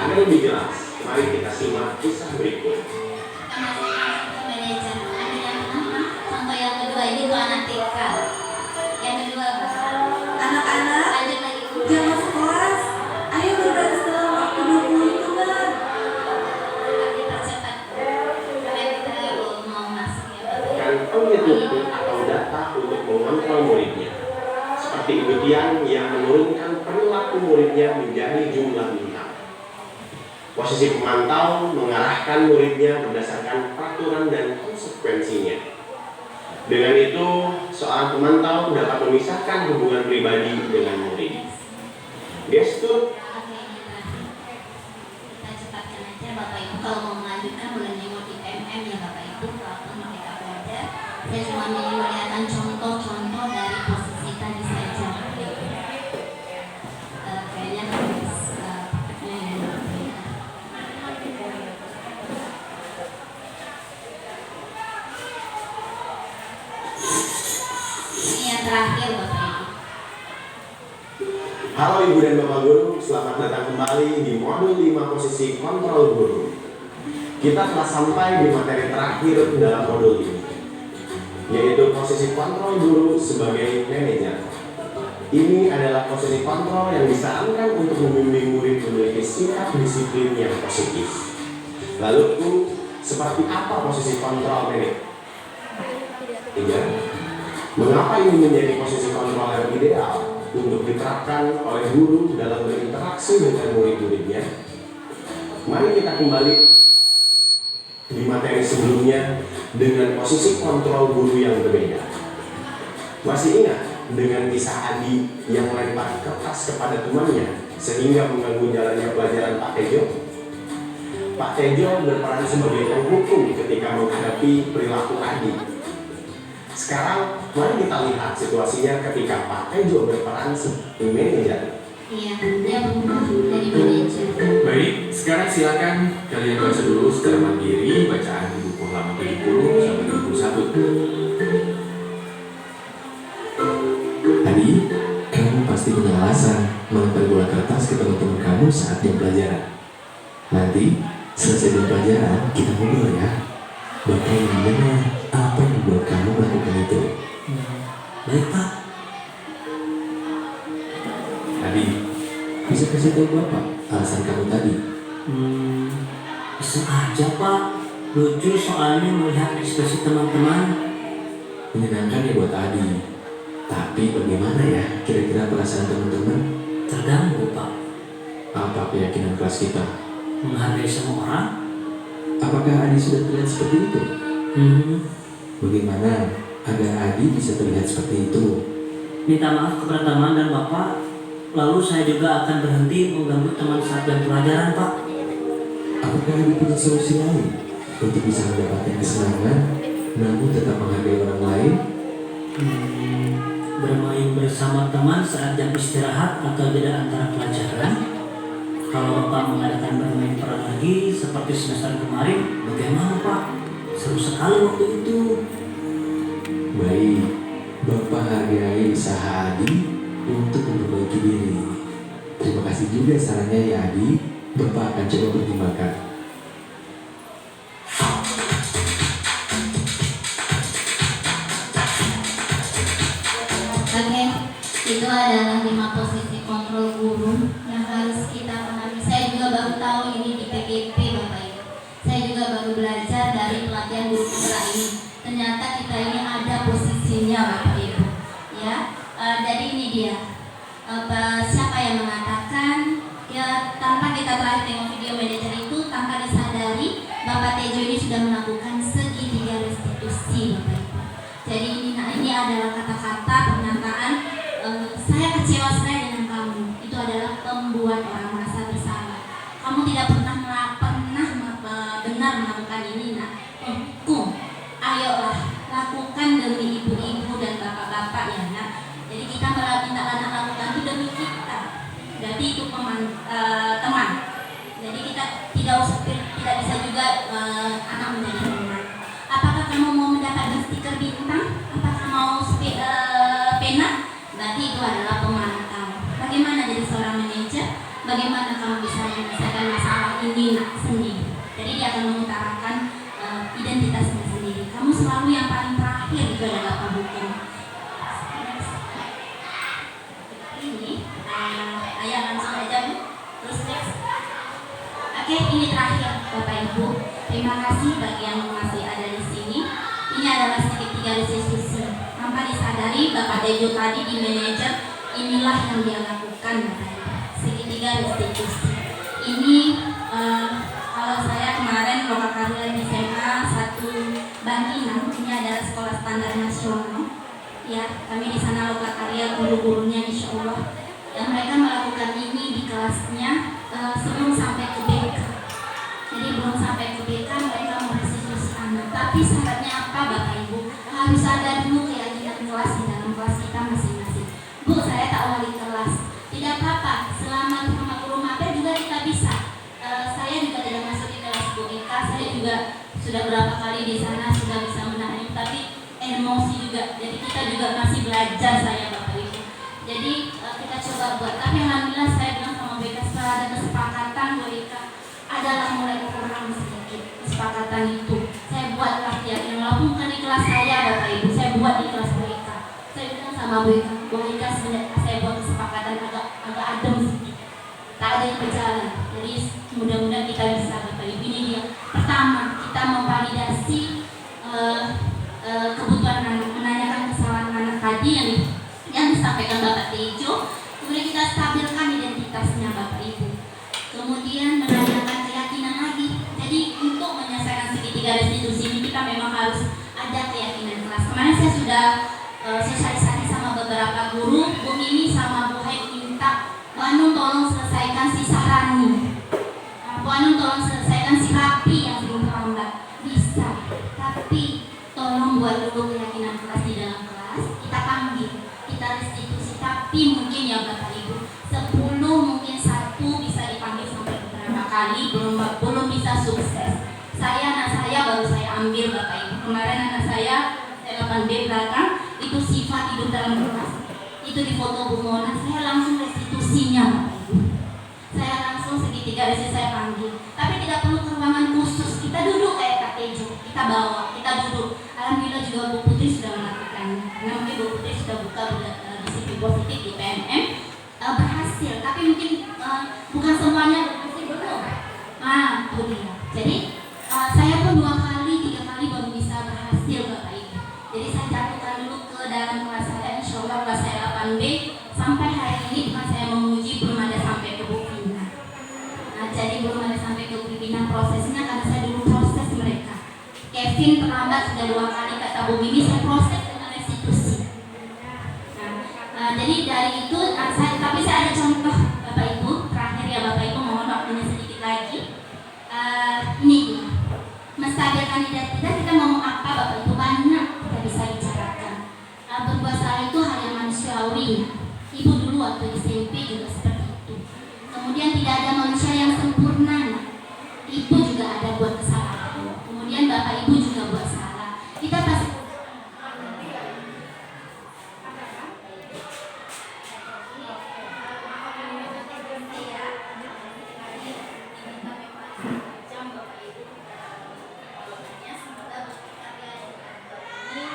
Agar lebih jelas, mari kita simak kisah berikut. Manajer, ada yang pertama, contoh yang kedua ini tuh anak TK. Yang kedua, Anak-anak, lanjut lagi. jangan masuk kelas. Ayo berangkat setelah waktu 20 itu kan. Dipercepat. Karena kita mau masuk ya Bapak. Kantongnya bukti atau data untuk mengontrol muridnya. Seperti Ibu Tian yang menurunkan perilaku muridnya menjadi jumlah bintang. Posisi pemantau mengarahkan muridnya berdasarkan peraturan dan konsekuensinya. Dengan itu, seorang pemantau dapat memisahkan hubungan pribadi dengan murid. Gestur Oke, kita cepatkan aja Bapak Ibu. Kalau mau melanjutkan boleh nengok di MM ya Bapak Ibu. Kalau mereka belajar, saya cuma melihatkan contoh-contoh dari posisi tadi saja. Kayaknya harus prakteknya yang berbeda. Ini yang terakhir Bapak Ibu. Halo Ibu dan Bapak Guru, selamat datang kembali di modul 5 posisi kontrol guru. Kita telah sampai di materi terakhir dalam modul ini, yaitu posisi kontrol guru sebagai manajer. Ini adalah posisi kontrol yang disarankan untuk membimbing murid memiliki sikap disiplin yang positif. Lalu seperti apa posisi kontrol manajer? 3. Mengapa ini menjadi posisi kontrol yang ideal untuk diterapkan oleh guru dalam berinteraksi dengan murid-muridnya? Mari kita kembali di materi sebelumnya dengan posisi kontrol guru yang berbeda. Masih ingat dengan kisah Adi yang melempar kertas kepada temannya sehingga mengganggu jalannya pelajaran Pak Tejo? Pak Tejo berperan sebagai penghukum ketika menghadapi perilaku Adi. Sekarang mari kita lihat situasinya ketika Pak Tejo berperan sebagai manajer. Iya, dia berubah dari manajer. Baik, sekarang silakan kalian baca dulu secara mandiri bacaan di buku halaman 70 sampai 71. Adi, kamu pasti punya alasan melempar bola kertas ke teman-teman kamu saat jam pelajaran. Nanti, selesai jam pelajaran, kita ngobrol ya. Bapak ingin dengar apa yang membuat kamu melakukan itu. Baik Pak. Adi, bisa kasih tahu Bapak alasan kamu tadi? Bisa aja Pak. Lucu soalnya melihat ekspresi teman-teman. Menyenangkan ya buat Adi. Tapi bagaimana ya kira-kira perasaan teman-teman? Terganggu Pak. Apa keyakinan kelas kita? Menghargai semua orang. Apakah Adi sudah terlihat seperti itu? Bagaimana agar Adi bisa terlihat seperti itu? Minta maaf kepada teman dan Bapak. Lalu saya juga akan berhenti mengganggu teman saat jam pelajaran Pak. Apakah Adi punya solusi lain untuk bisa mendapatkan kesenangan namun tetap menghargai orang lain? Bermain bersama teman saat jam istirahat atau jeda antara pelajaran. Kalau Bapak mengadakan bermain peran lagi seperti semester kemarin, bagaimana Pak? Seru sekali waktu itu. Baik, Bapak hargai usaha Adi untuk memperbaiki diri. Terima kasih juga sarannya ya Adi. Bapak akan coba pertimbangkan. Oke, itu adalah 5 posisi kontrol guru yang harus kita pahami. Saya juga baru tahu ini di PGP Bapak Ibu. Saya juga baru belajar dari pelatihan guru putra ini. Ternyata kita ini ada posisinya Bapak Ibu. Ya, jadi ini dia. Siapa yang mengatakan ya tanpa kita telah tengok video manajer itu, tanpa disadari Bapak Tejo ini sudah melakukan segitiga restitusi Bapak Ibu. Jadi ini adalah kata-kata pernyataan saya kecewa sekali dengan kamu. Itu adalah membuat orang merasa bersalah. Kamu tidak pernah benar melakukan ini bagi yang masih ada di sini. Ini adalah segitiga restitusi. Tanpa disadari Bapak Dejo tadi di manajer, inilah yang dia lakukan, segitiga restitusi. Ini kalau saya kemarin lokal karya di SMA 1 Bangkinang, ini adalah sekolah standar nasional. Ya, kami di sana lokal karya guru-gurunya insya Allah. Dan mereka melakukan ini di kelasnya sebelum sampai ke BK. Jadi belum sampai ke BK mereka merestitusi anak. Tapi syaratnya apa Bapak Ibu? Harus ada dulu keyakinan kelas di dalam kelas kita masing-masing. Bu, saya tak wali kelas. Tidak apa-apa, selama sama guru mater juga kita bisa. Saya juga tidak masuk di kelas Bu Eka. Saya juga sudah berapa kali di sana sudah bisa menahan, tapi emosi juga. Jadi kita juga masih belajar saya Bapak Ibu. Jadi kita coba buat. Tapi alhamdulillah saya bilang sama BK setelah ada kesepakatan Bu Eka adalah mulai kurang sedikit kesepakatan itu. Saya buat latihan walaupun bukan di kelas saya Bapak Ibu, saya buat di kelas Bu Eka. Saya bilang sama Bu Eka sebenarnya saya buat kesepakatan agak adem sedikit. Tak ada yang berjalan. Jadi mudah-mudahan kita bisa Bapak Ibu. Ini dia. Pertama, kita memvalidasi kebutuhan anak, menanyakan kesalahan anak tadi yang disampaikan Bapak Tejo. Kemudian kita stabilkan identitasnya Bapak Ibu. Kemudian menanyakan keyakinan lagi. Jadi untuk menyelesaikan segitiga restitusi ini kita memang harus ada keyakinan kelas. Kemarin saya sudah sosialisasi sama beberapa guru. Bu Mimi sama Bu Haid minta Bu Anung tolong selesaikan si Sarani. Bu Anung tolong selesaikan si Rapi yang belum terlambat. Bisa, tapi tolong buat dulu keyakinan kelas di dalam kelas. Kita panggil, kita restitusi. Tapi mungkin ya Bapak Ibu 10 mungkin 1 bisa dipanggil sampai beberapa kali belum bisa sukses. Anak saya baru saya ambil Bapak Ibu. Kemarin anak saya 8B belakang itu sifat hidup dalam kelas. Itu di foto Bu Mona, saya langsung restitusinya Bapak Ibu. Saya langsung segitiga restitusi saya panggil. Tapi tidak perlu ke ruangan khusus. Kita duduk kayak Kak Tejo, kita bawa, kita duduk. Alhamdulillah juga Bu Putri sudah melakukannya. Karena mungkin Bu Putri sudah buka disiplin positif di PMM. Berhasil, tapi mungkin bukan semuanya berhasil belum. Itu dia. Jadi saya pun 2 kali, 3 kali baru bisa berhasil Bapak Ibu. Jadi saya jatuhkan dulu ke dalam kelas saya, insya Allah kelas saya 8B. Sampai hari ini kelas saya menguji belum ada sampai ke Bu Pina. Jadi belum ada sampai ke Bu Pina prosesnya karena saya dulu proses mereka. Kevin terlambat sudah 2 kali kata Bu Mimi, saya proses dengan restitusi. Jadi dari itu tapi saya ada contoh Bapak Ibu terakhir ya Bapak Ibu, mohon waktunya sedikit lagi. Ini dia menstabilkan identitas. Kita ngomong apa Bapak Ibu, banyak kita bisa bicarakan. Berbuat salah itu hal yang manusiawi. Ibu dulu waktu SMP juga seperti itu. Kemudian tidak ada manusia yang sempurna. Ibu juga ada buat kesalahan. Kemudian Bapak Ibu juga buat salah. Kita pasti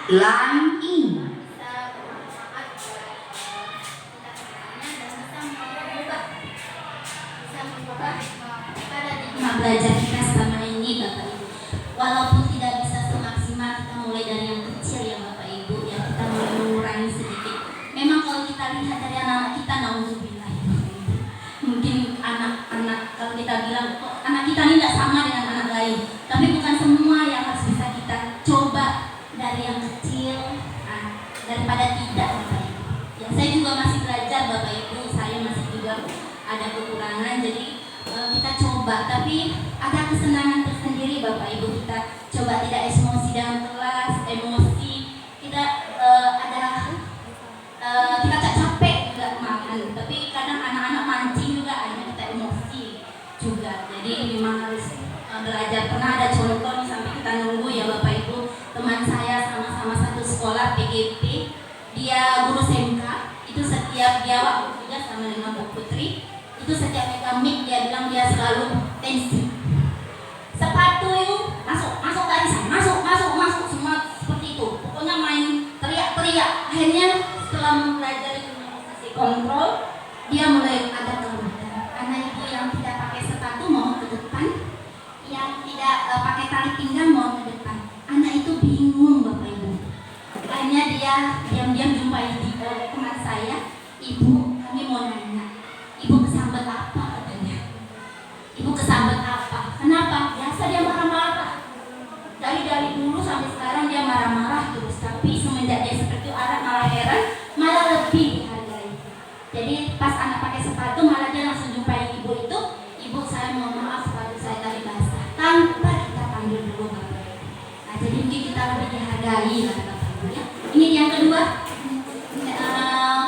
Line in. Belajar kita selama ini Bapak Ibu, walaupun tidak bisa semaksimal, kita mulai dari yang kecil ya Bapak Ibu, ya kita mulai mengurangi sedikit. Memang kalau kita lihat dari anak-anak kita, naudzubillah ya Bapak Ibu, mungkin anak-anak kalau kita bilang anak kita ini tidak sama dengan anak lain, tapi bukan semua yang harus bisa kita coba dari yang kecil daripada tidak Bapak Ibu. Ya saya juga masih belajar Bapak Ibu, saya masih juga ada kekurangan, jadi kita coba, tapi ada kesenangan tersendiri Bapak Ibu. Kita coba tidak emosi dalam kelas, emosi kita kita tak capek juga makan, tapi kadang anak-anak mancing juga, akhirnya kita emosi juga. Jadi memang harus belajar. Pernah ada contoh nih sampai kita nunggu ya Bapak Ibu, teman saya sama-sama satu sekolah PGP, dia guru SMK, itu setiap dia waktu juga sama dengan Bu Putri, itu setiap megang mic dia bilang dia selalu tensi. Sepatu itu masuk barisan, masuk semua seperti itu. Pokoknya main teriak-teriak. Akhirnya setelah mempelajari posisi kontrol, dia mulai ada kemudahan. Karena ibu yang tidak pakai sepatu mau ke depan, yang tidak pakai tali pinggang saya diam-diam jumpai di teman saya, "Ibu, kami mau nanya, ibu kesambet apa?" katanya. "Ibu kesambet apa? Kenapa?" "Biasa dia marah-marah. Dari dulu sampai sekarang dia marah-marah terus. Tapi semenjak dia seperti itu, anak malah heran, malah lebih dihargai. Jadi pas anak pakai sepatu, malah dia langsung jumpai ibu itu, "Ibu, saya mohon maaf sepatu saya tadi basah." Tanpa kita panggil dulu Bapak Ibu. Nah, jadi mungkin kita lebih dihargai lah Bapak Ibu ya. Ini yang kedua,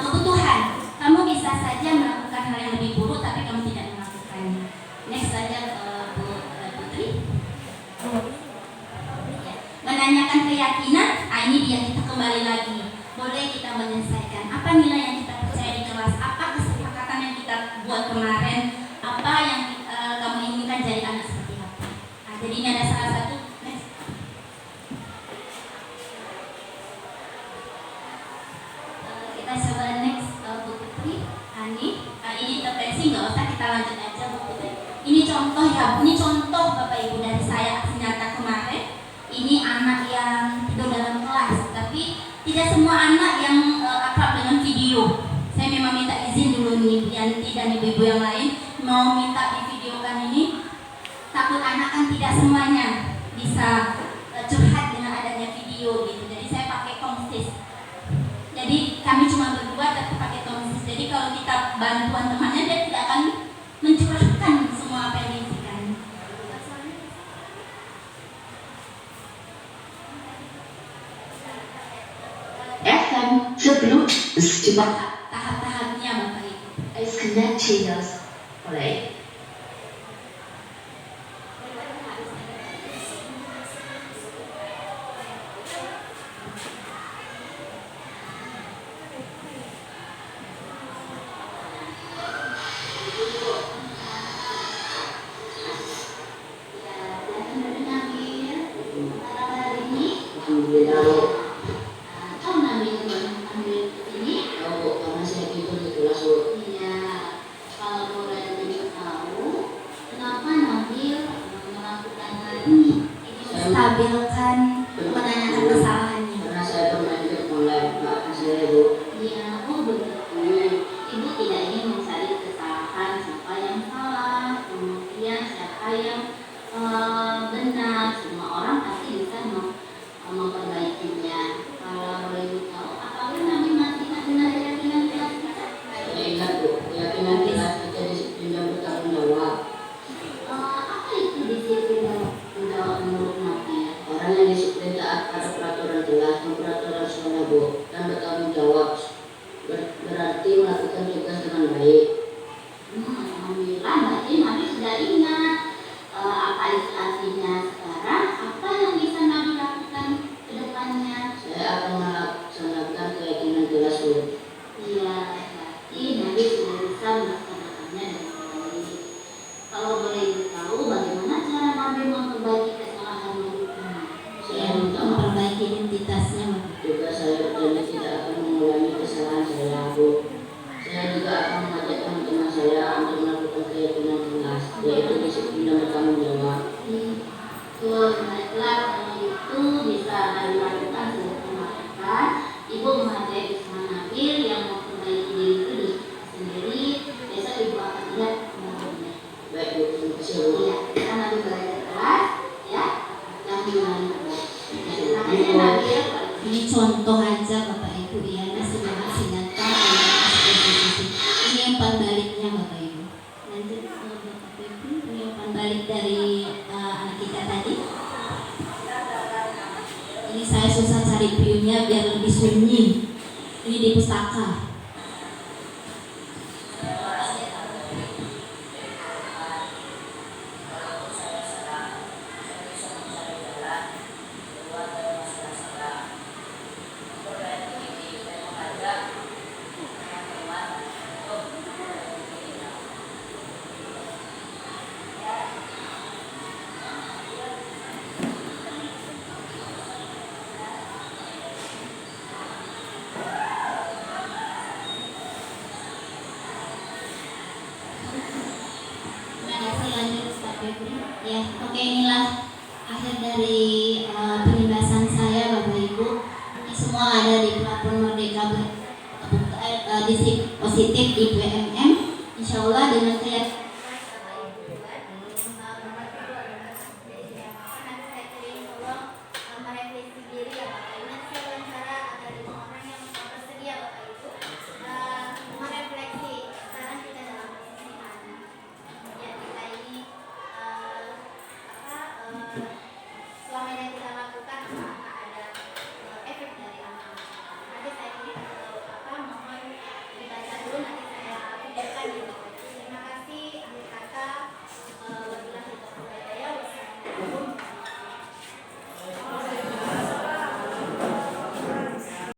kebutuhan. Kamu bisa saja melakukan hal yang lebih buruk, tapi kamu tidak melakukannya. Next saja Bu Putri. Ya. Menanyakan keyakinan, ini dia kita kembali lagi. Boleh kita menyelesaikan apa nilai yang kita percaya di kelas, apa kesepakatan yang kita buat kemarin, apa yang kamu inginkan jadi anak seperti apa. Nah, jadi ini ada salah satu. Next. Kita coba next Bu Putri, Ani. Ini intervensi nggak usah, kita lanjut aja Bu Putri. Ini contoh ya, ini contoh Bapak Ibu dari saya aksi nyata kemarin. Ini anak yang tidur dalam kelas, tapi tidak semua anak yang akrab dengan video. Saya memang minta izin dulu nih Yanti dan ibu-ibu yang lain mau minta divideokan ini. Takut anak kan tidak semuanya bisa curhat dengan adanya video gitu. Jadi saya pakai tongsis. Jadi kami cuma berdua tapi pakai tongsis. Jadi kalau kita bantuan temannya, dia tidak akan mencurahkan semua apa yang diinginkan. FM sebelum sejumlah Tahap-tahapnya Bapak Ibu. is connected oleh stabilkan menanyakan kesalahannya. Karena saya bermain game online, maafkan saya Bu. Iya, oh begitu. Ibu tidak ingin mencari kesalahan siapa yang salah, kemudian siapa yang benar. Semua orang pasti bisa memperbaikinya. Kalau boleh Ibu tahu, apakah kami masih benar keyakinan kelas kita? Saya ingat Bu, keyakinan kelas kita disiplin dan bertanggung jawab. Apa itu disiplin dan menjawab menurut Nabi? Orang yang disiplin taat pada peraturan kelas, peraturan sekolah Bu, dan bertanggung jawab berarti melakukan tugas dengan baik. Alhamdulillah, berarti Nabi sudah ingat apa itu artinya sekarang, apa yang bisa Nabi lakukan ke depannya. Saya akan melaksanakan keyakinan kelas Bu. Iya, berarti Nabi sudah bisa melaksanakannya dengan baik. Kalau boleh Ibu tahu, bagaimana cara Nabi memperbaiki kesalahan Nabi? Saya minta maaf. Memperbaiki identitasnya, Bapak. Juga saya berjanji tidak akan mengulangi kesalahan saya Bu. Saya juga akan mengajak teman-teman saya untuk melakukan keyakinan kelas, yaitu disiplin dan bertanggung jawab. Baiklah, kalau itu bisa dilakukan sesuai Ibu mengajak Isma Nabil yang memperbaiki diri itu sendiri. Besok Ibu akan lihat kembalinya. Baik Bu, terima kasih Bu. Iya, kita Nabil belajar kelas, ya. Yang dimana terima kasih Nabil. Ini contoh aja Bapak Ibu ya, masih masih nyata ini umpan baliknya Bapak Ibu. Lanjut Bapak Ibu, ini umpan balik dari anak kita tadi. Ini saya susah cari view-nya biar lebih sunyi. Ini di pustaka. positif di PMM. Insya Allah dengan